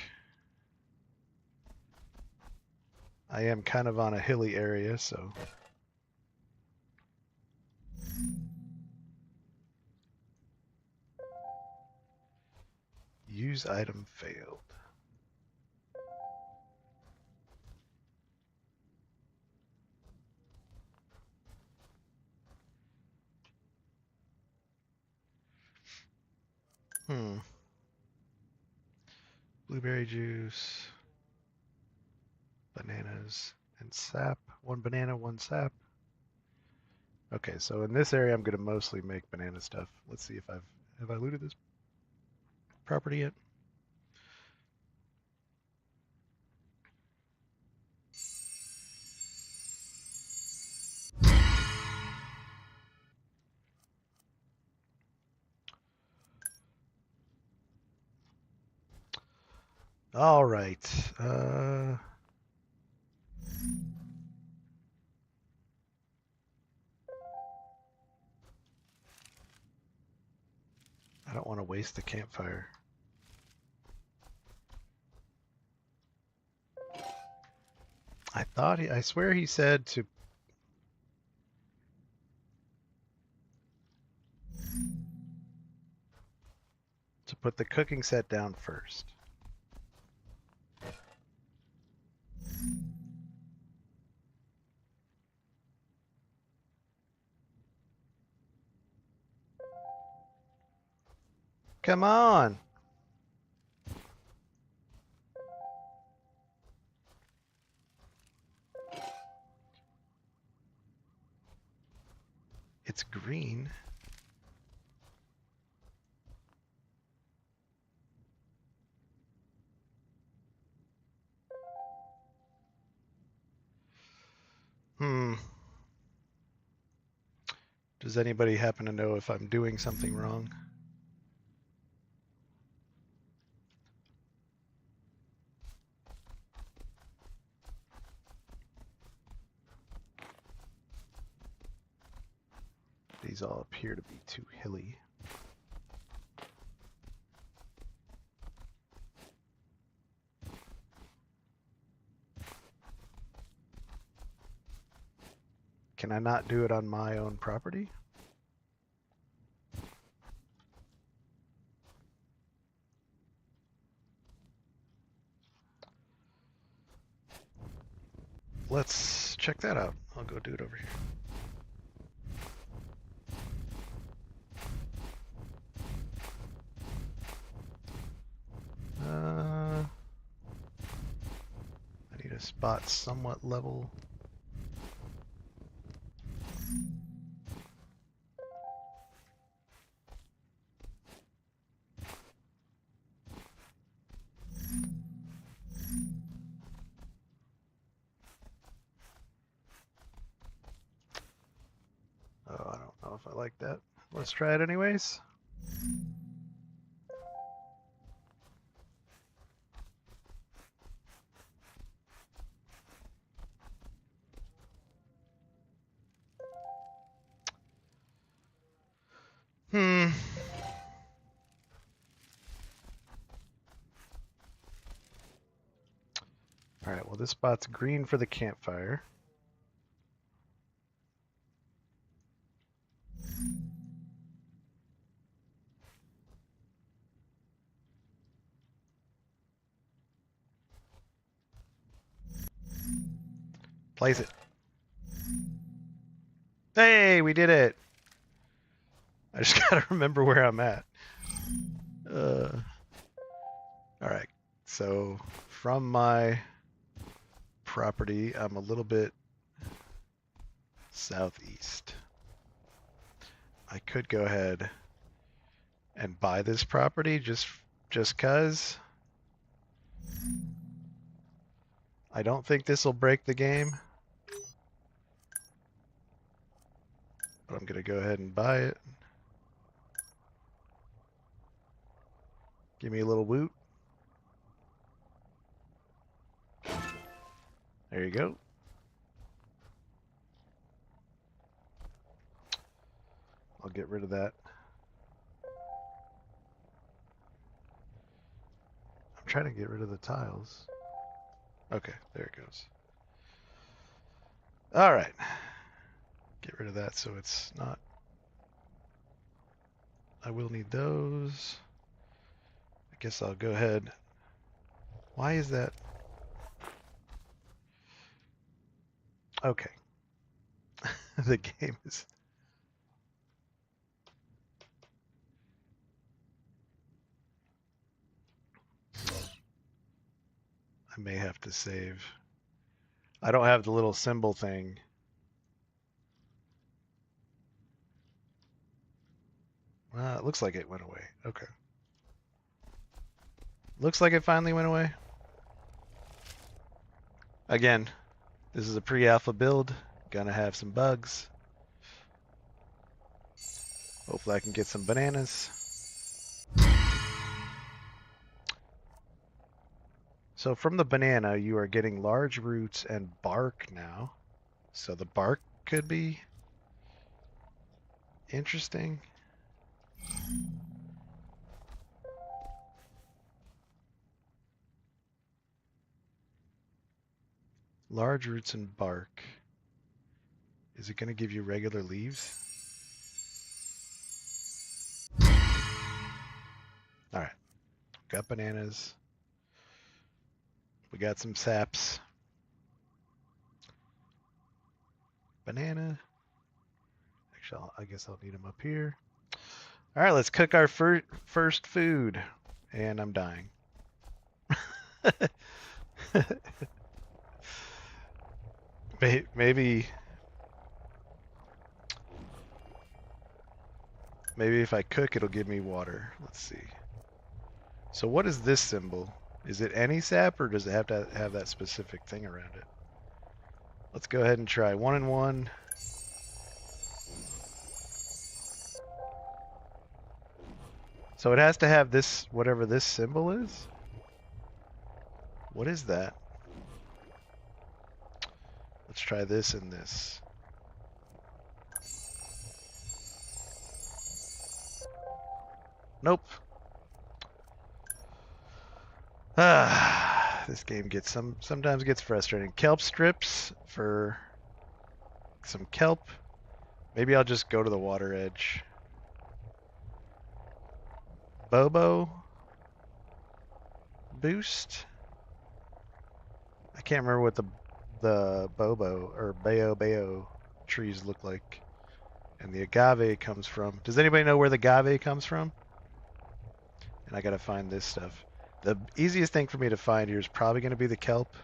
I am kind of on a hilly area, so... Use item failed. Blueberry juice, bananas, and sap. 1 banana, 1 sap. Okay, so in this area, I'm going to mostly make banana stuff. Let's see if have I looted this property yet? All right. I don't want to waste the campfire. I swear he said to put the cooking set down first. Come on. It's green. Does anybody happen to know if I'm doing something wrong? These all appear to be too hilly. Can I not do it on my own property? Let's check that out. I'll go do it over here. I need a spot somewhat level. Oh, I don't know if I like that. Let's try it anyways. Alright, well this spot's green for the campfire. Place it. Hey, we did it! I just gotta remember where I'm at. Alright, so from my property, I'm a little bit southeast. I could go ahead and buy this property just cause. I don't think this will break the game. But I'm gonna go ahead and buy it. Give me a little woot. There you go. I'll get rid of that. I'm trying to get rid of the tiles. Okay, there it goes. All right. Get rid of that so it's not. I will need those. I guess I'll go ahead. Why is that? Okay. The game is. I may have to save. I don't have the little symbol thing. It looks like it went away. Okay. Looks like it finally went away. Again, this is a pre-alpha build. Gonna have some bugs. Hopefully I can get some bananas. So from the banana, you are getting large roots and bark now. So the bark could be interesting. Large roots and bark. Is it going to give you regular leaves? All right. Got bananas. We got some saps. Banana. Actually, I guess I'll need them up here. All right, let's cook our first food. And I'm dying. Maybe if I cook, it'll give me water. Let's see. So what is this symbol? Is it any sap, or does it have to have that specific thing around it? Let's go ahead and try 1 and 1. So it has to have this, whatever this symbol is. What is that? Let's try this and this. Nope. Ah, this game gets sometimes gets frustrating. Kelp strips for some kelp. Maybe I'll just go to the water edge. Bobo boost. I can't remember what the bobo or bayo trees look like. And the agave comes from. Does anybody know where the agave comes from? And I gotta find this stuff. The easiest thing for me to find here is probably gonna be the kelp.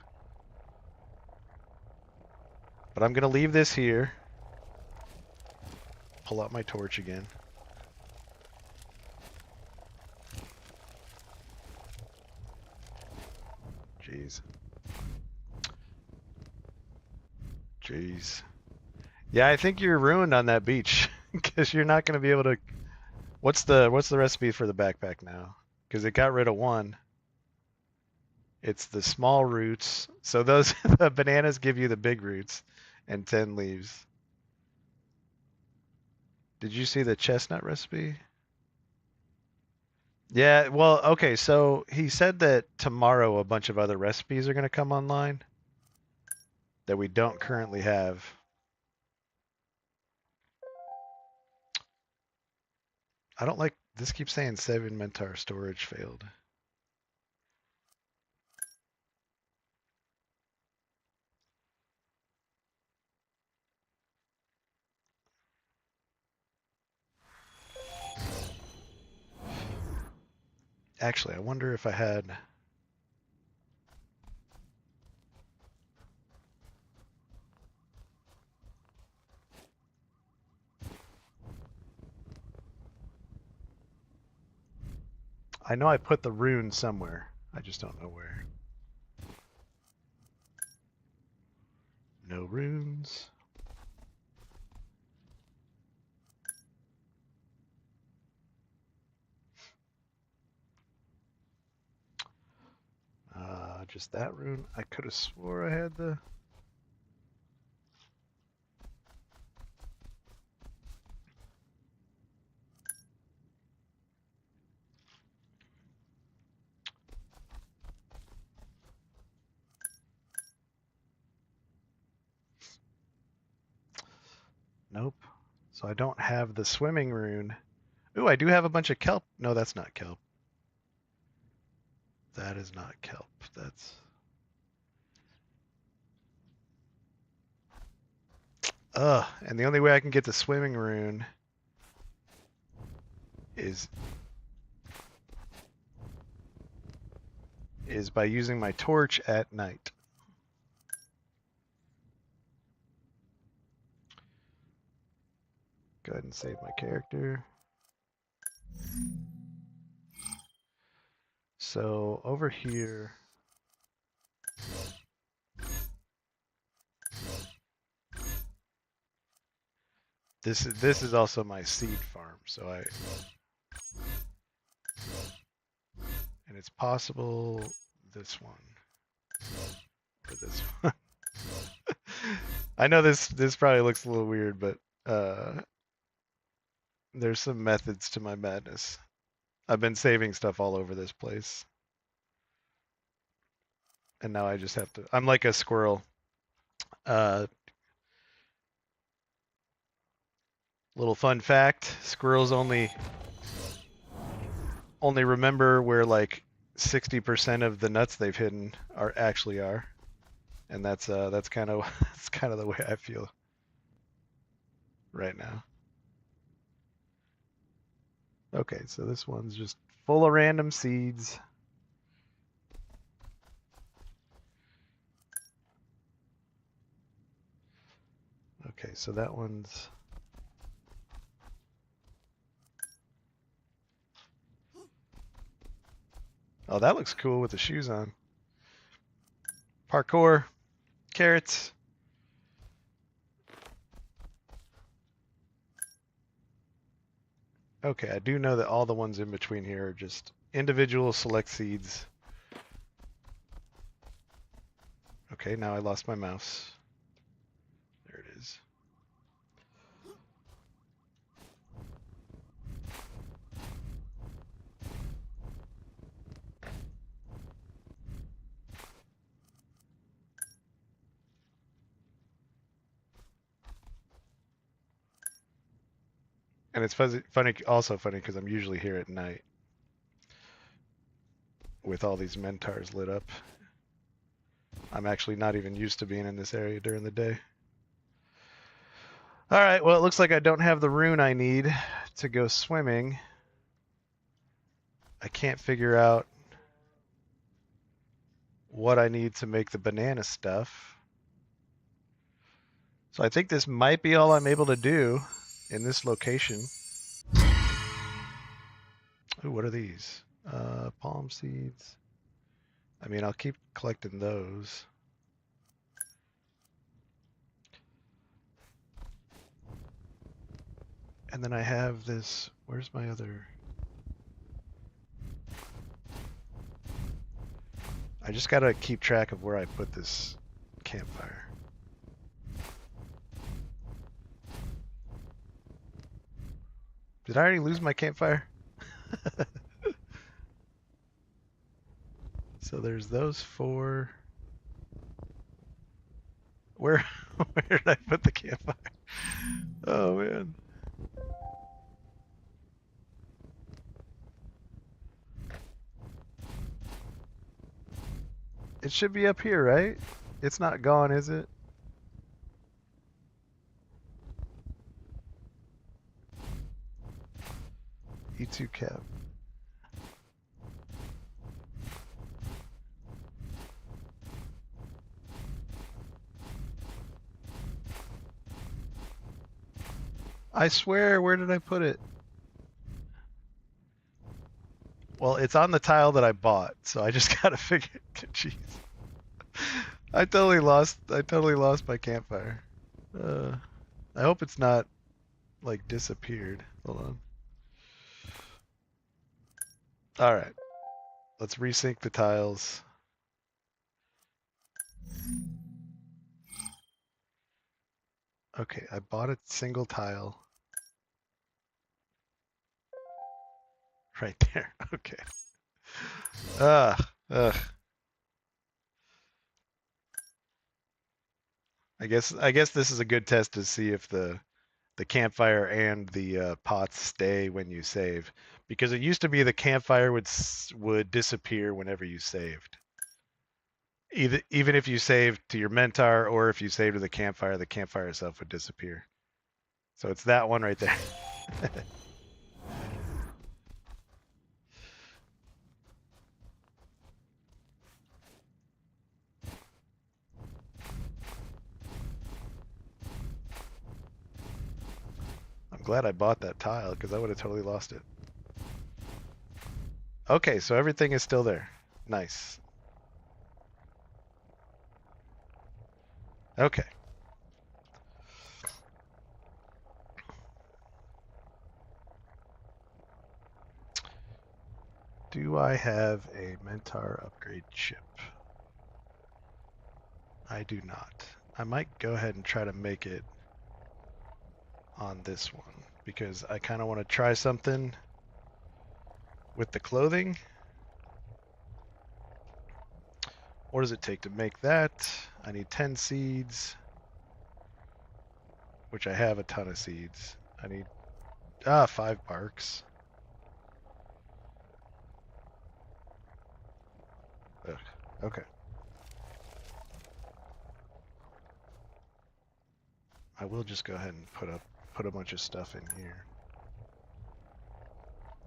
But I'm gonna leave this here. Pull out my torch again. Jeez. Jeez. Yeah, I think you're ruined on that beach because you're not going to be able to. What's the recipe for the backpack now? Because it got rid of one. It's the small roots. So those the bananas give you the big roots and 10 leaves. Did you see the chestnut recipe? Yeah, well, okay, so he said that tomorrow a bunch of other recipes are going to come online that we don't currently have. I don't like this keeps saying 7 Mentar storage failed. Actually, I wonder if I had. I know I put the rune somewhere. I just don't know where. No runes. Just that rune. I could have swore I had the. Nope. So I don't have the swimming rune. Ooh, I do have a bunch of kelp. No, that's not kelp. That is not kelp. That's. Ugh. And the only way I can get the swimming rune is by using my torch at night. Go ahead and save my character. So over here. This is also my seed farm, so and it's possible this one or this one. I know this probably looks a little weird, but there's some methods to my madness. I've been saving stuff all over this place. And now I just have to I'm like a squirrel. Little fun fact, squirrels only remember where like 60% of the nuts they've hidden actually are. And that's kind of that's kind of the way I feel right now. Okay, so this one's just full of random seeds. Okay, so that one's oh, that looks cool with the shoes on. Parkour, carrots. Okay, I do know that all the ones in between here are just individual select seeds. Okay, now I lost my mouse. There it is. And it's also funny because I'm usually here at night with all these mentars lit up. I'm actually not even used to being in this area during the day. All right, well, it looks like I don't have the rune I need to go swimming. I can't figure out what I need to make the banana stuff. So I think this might be all I'm able to do in this location. Ooh, what are these? Palm seeds. I mean, I'll keep collecting those. And then I have this, where's my other? I just gotta keep track of where I put this campfire. Did I already lose my campfire? So there's those 4. Where did I put the campfire? Oh man. It should be up here, right? It's not gone, is it? E2 cap. I swear, where did I put it? Well, it's on the tile that I bought, so I just gotta figure. Jeez, I totally lost my campfire. I hope it's not like disappeared. Hold on. All right, let's resync the tiles. Okay, I bought a single tile. Right there. Okay. Ugh. I guess this is a good test to see if the campfire and the pots stay when you save, because it used to be the campfire would disappear whenever you saved. Even if you saved to your mentar or if you saved to the campfire itself would disappear. So it's that one right there. I'm glad I bought that tile because I would have totally lost it. Okay, so everything is still there. Nice. Okay. Do I have a Mentar upgrade chip? I do not. I might go ahead and try to make it on this one because I kind of want to try something with the clothing. What does it take to make that? I need 10 seeds, which I have a ton of seeds. I need 5 barks. Ugh. Okay. I will just go ahead and put a bunch of stuff in here.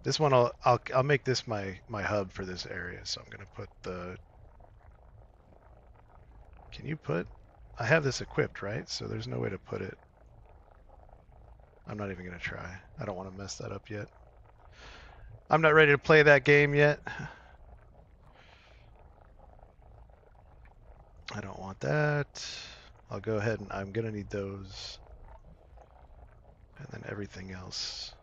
This one I'll make this my hub for this area, so I'm gonna put the. Can you put? I have this equipped, right? So there's no way to put it. I'm not even gonna try. I don't want to mess that up yet. I'm not ready to play that game yet. I don't want that. I'll go ahead and I'm gonna need those. And then everything else.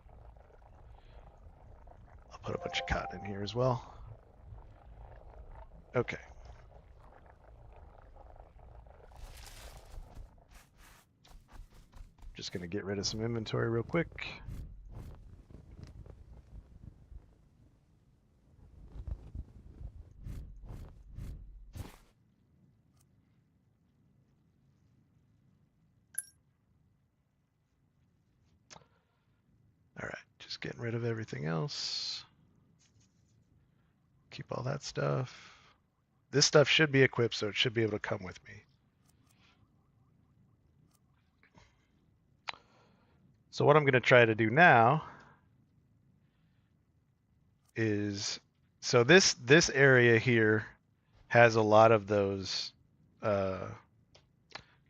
put a bunch of cotton in here as well. Okay. Just going to get rid of some inventory real quick. All right, just getting rid of everything else. Keep all that stuff. This stuff should be equipped, so it should be able to come with me. So what I'm going to try to do now is, so this area here has a lot of those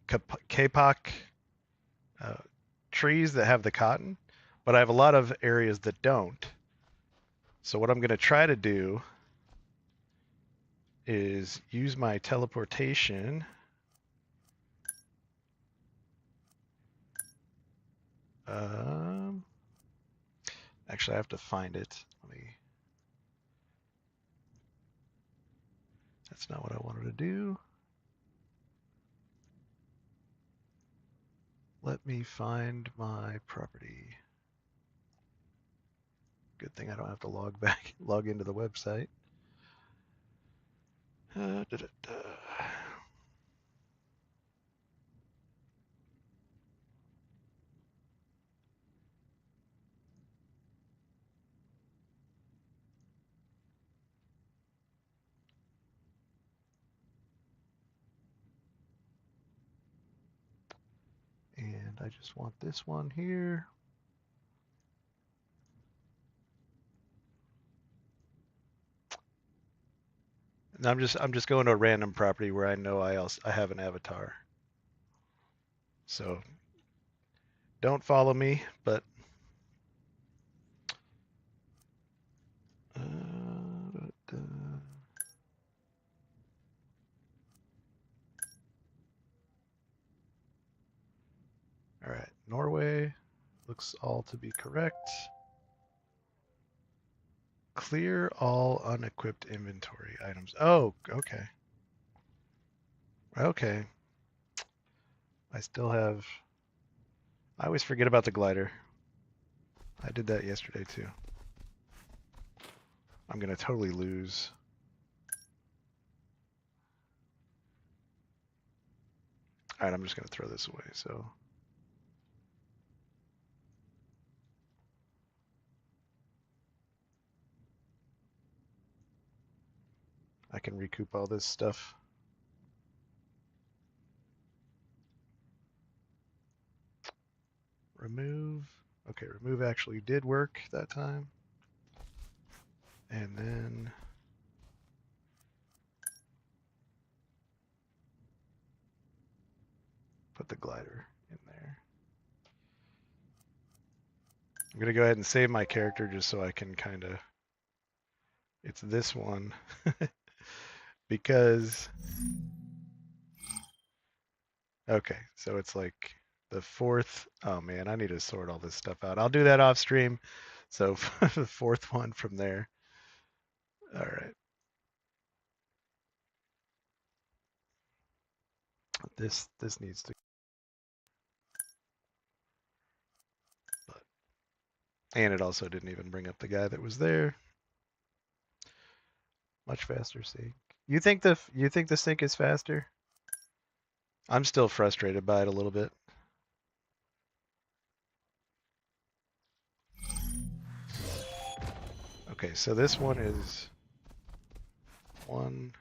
kapok trees that have the cotton, but I have a lot of areas that don't. So what I'm going to try to do is use my teleportation. Actually, I have to find it. That's not what I wanted to do. Let me find my property. Good thing I don't have to log into the website. And I just want this one here. And I'm just going to a random property where I know I have an avatar. So don't follow me, but all right, Norway looks all to be correct. Clear all unequipped inventory items. Oh, okay. Okay. I still have, I always forget about the glider. I did that yesterday too. I'm gonna totally lose. All right, I'm just gonna throw this away, so. I can recoup all this stuff. Remove. Okay, remove actually did work that time. And then put the glider in there. I'm going to go ahead and save my character just so I can kind of, it's this one. Because, okay, so it's like the fourth, oh man, I need to sort all this stuff out. I'll do that off stream. So the fourth one from there. All right. This needs to, but, and it also didn't even bring up the guy that was there. Much faster sync. You think the sync is faster? I'm still frustrated by it a little bit. Okay, so this one is 1,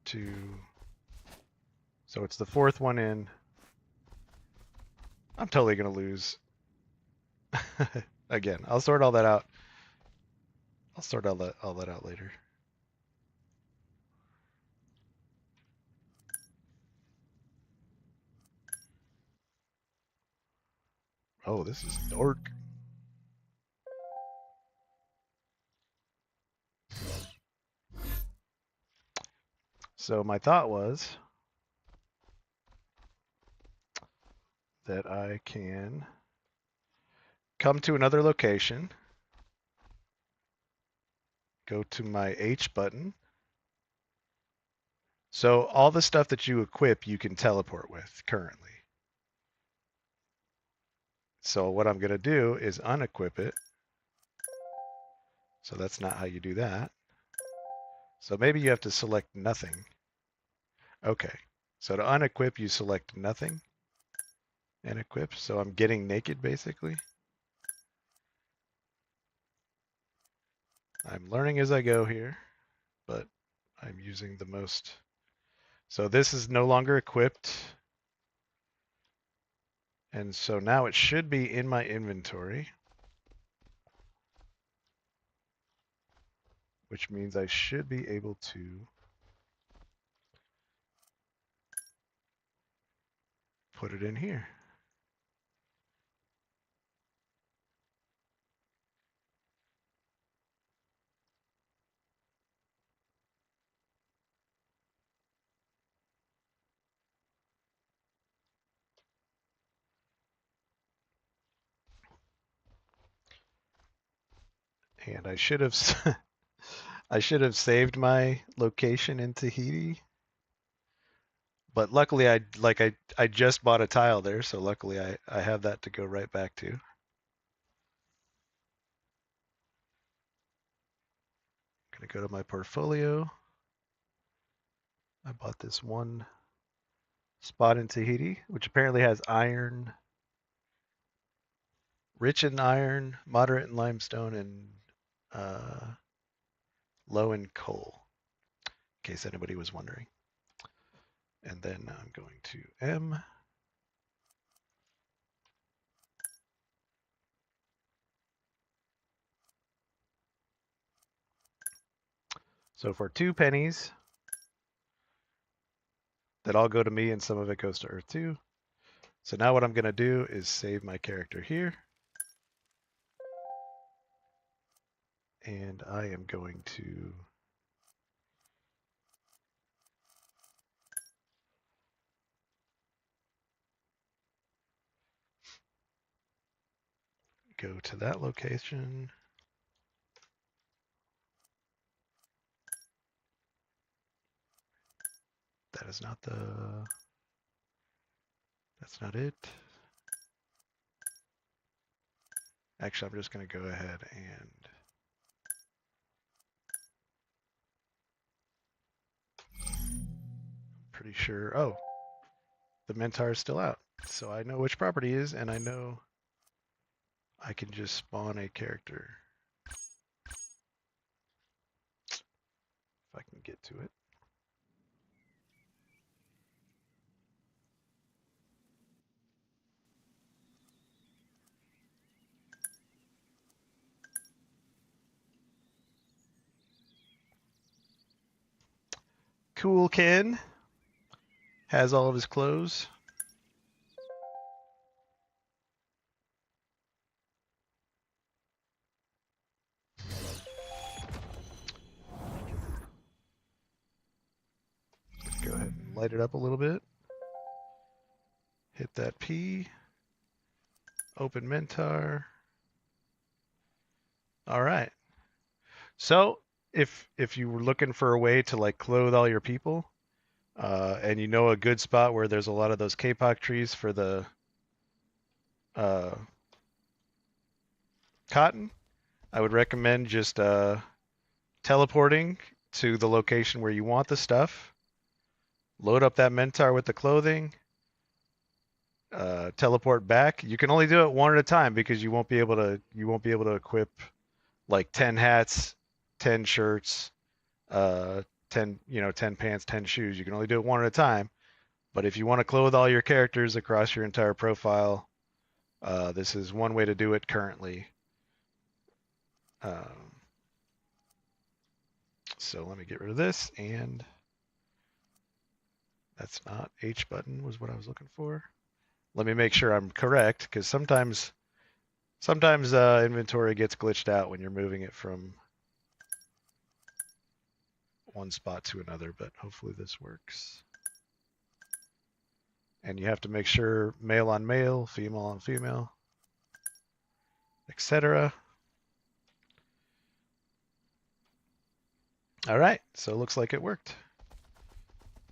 2. So it's the fourth one in. I'm totally gonna lose. Again, I'll sort all that out. I'll sort all that out later. Oh, this is dark. So my thought was that I can come to another location go to my H button. So all the stuff that you equip, you can teleport with currently. So what I'm going to do is unequip it. So that's not how you do that. So maybe you have to select nothing. Okay. So to unequip, you select nothing and equip. So I'm getting naked basically. I'm learning as I go here, but I'm using the most. So this is no longer equipped. And so now it should be in my inventory, which means I should be able to put it in here. And I should have I should have saved my location in Tahiti. But luckily I just bought a tile there, so luckily I have that to go right back to. Gonna go to my portfolio. I bought this one spot in Tahiti, which apparently has iron, rich in iron, moderate in limestone, and low in coal, in case anybody was wondering. And then I'm going to M. So for 2 pennies, that all go to me and some of it goes to Earth 2. So now what I'm going to do is save my character here. And I am going to go to that location. That is not that's not it. Actually, I'm just going to go ahead and pretty sure, oh, the Mentar is still out. So I know which property is, and I know I can just spawn a character. If I can get to it. Cool Ken has all of his clothes. Go ahead and light it up a little bit. Hit that P. Open Mentar. All right. So if you were looking for a way to like clothe all your people, and you know a good spot where there's a lot of those kapok trees for the cotton, I would recommend just teleporting to the location where you want the stuff, load up that Mentar with the clothing, teleport back. You can only do it one at a time because you won't be able to equip like 10 hats, 10 shirts, 10 pants, 10 shoes. You can only do it one at a time. But if you want to clothe all your characters across your entire profile, this is one way to do it currently. So let me get rid of this, and that's not H button was what I was looking for. Let me make sure I'm correct, because sometimes inventory gets glitched out when you're moving it from one spot to another, but hopefully this works. And you have to make sure male on male, female on female, etc. All right, so it looks like it worked.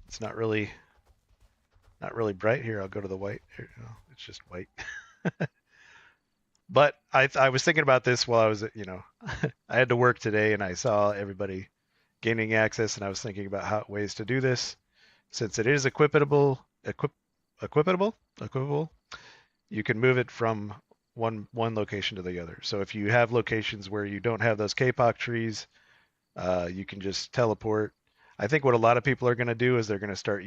It's not really bright here. I'll go to the white. Here, oh, it's just white. But I was thinking about this while I was, I had to work today and I saw everybody gaining access and I was thinking about how ways to do this. Since it is equipable, you can move it from one location to the other. So if you have locations where you don't have those kapok trees, you can just teleport. I think what a lot of people are going to do is they're going to start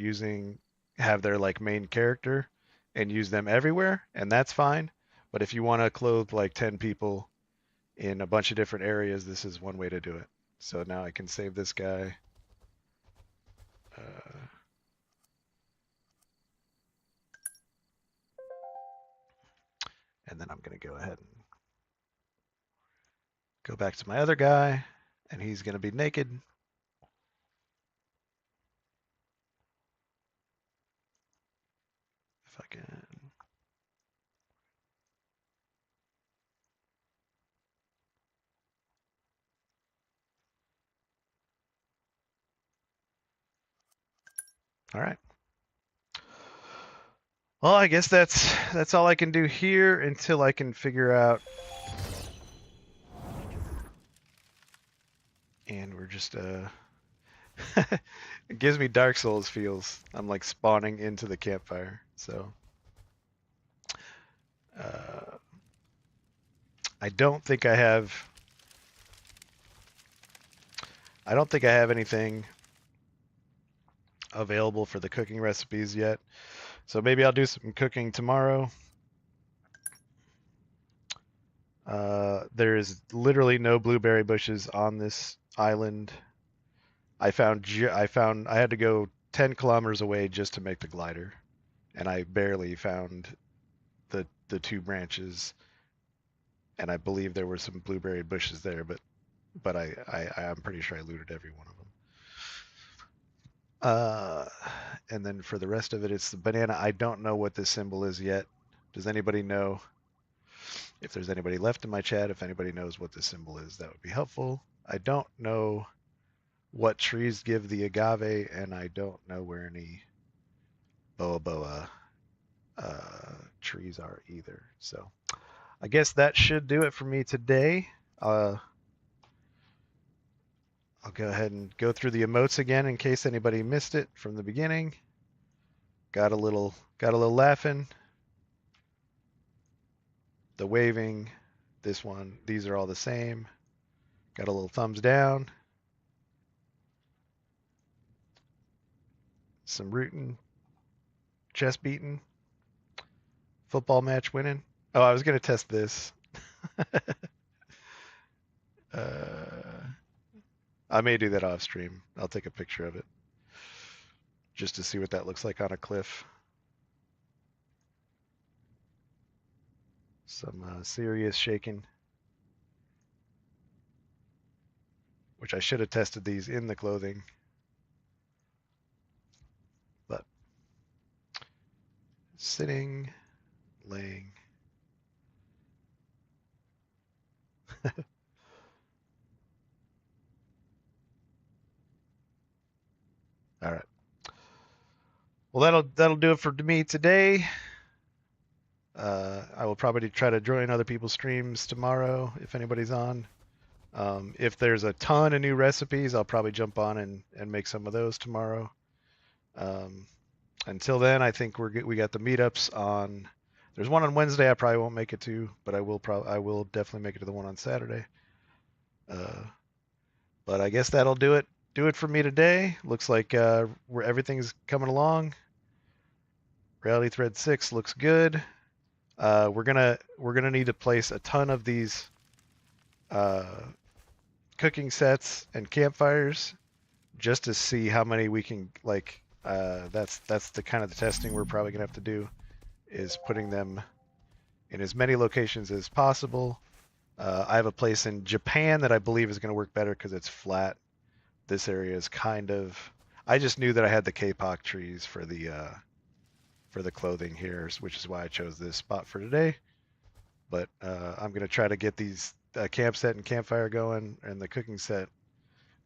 have their like main character and use them everywhere, and that's fine. But if you want to clothe like 10 people in a bunch of different areas, this is one way to do it. So now I can save this guy. And then I'm going to go ahead and go back to my other guy, and he's going to be naked. If I can. All right. Well, I guess that's all I can do here until I can figure out. And we're just it gives me Dark Souls feels. I'm like spawning into the campfire. So I don't think I have anything available for the cooking recipes yet. So maybe I'll do some cooking tomorrow. There is literally no blueberry bushes on this island. I had to go 10 kilometers away just to make the glider, and I barely found the two branches, and I believe there were some blueberry bushes there, but I'm pretty sure I looted every one of them. And then for the rest of it, it's the banana. I don't know what this symbol is yet. Does anybody know? If there's anybody left in my chat, if anybody knows what this symbol is, that would be helpful. I don't know what trees give the agave, and I don't know where any boa trees are either. So I guess that should do it for me today. I'll go ahead and go through the emotes again in case anybody missed it from the beginning. Got a little laughing. The waving, this one, these are all the same. Got a little thumbs down. Some rooting. Chest beating. Football match winning. Oh, I was going to test this. I may do that off stream. I'll take a picture of it just to see what that looks like on a cliff. Some serious shaking, which I should have tested these in the clothing, but sitting, laying. All right. Well, that'll do it for me today. I will probably try to join other people's streams tomorrow if anybody's on. If there's a ton of new recipes, I'll probably jump on and make some of those tomorrow. Until then, I think we got the meetups on. There's one on Wednesday. I probably won't make it to, but I will definitely make it to the one on Saturday. But I guess that'll do it. Do it for me today. Looks like everything's coming along. Reality Thread 6 looks good. We're gonna need to place a ton of these cooking sets and campfires just to see how many we can like. That's the kind of the testing we're probably gonna have to do, is putting them in as many locations as possible. I have a place in Japan that I believe is going to work better because it's flat. This area is kind of. I just knew that I had the kapok trees for the clothing here, which is why I chose this spot for today. But I'm going to try to get these camp set and campfire going, and the cooking set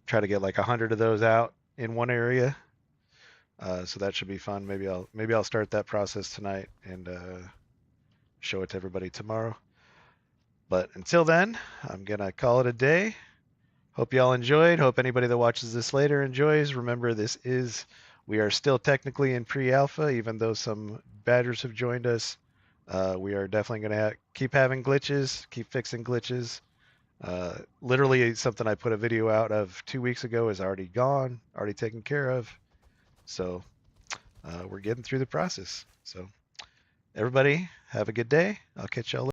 try to get like 100 of those out in one area. So that should be fun. Maybe I'll start that process tonight and show it to everybody tomorrow. But until then, I'm gonna call it a day. Hope y'all enjoyed. Hope anybody that watches this later enjoys. Remember, we are still technically in pre-alpha, even though some badgers have joined us. We are definitely going to keep having glitches, keep fixing glitches. Literally, something I put a video out of 2 weeks ago is already gone, already taken care of. So we're getting through the process. So everybody, have a good day. I'll catch y'all later.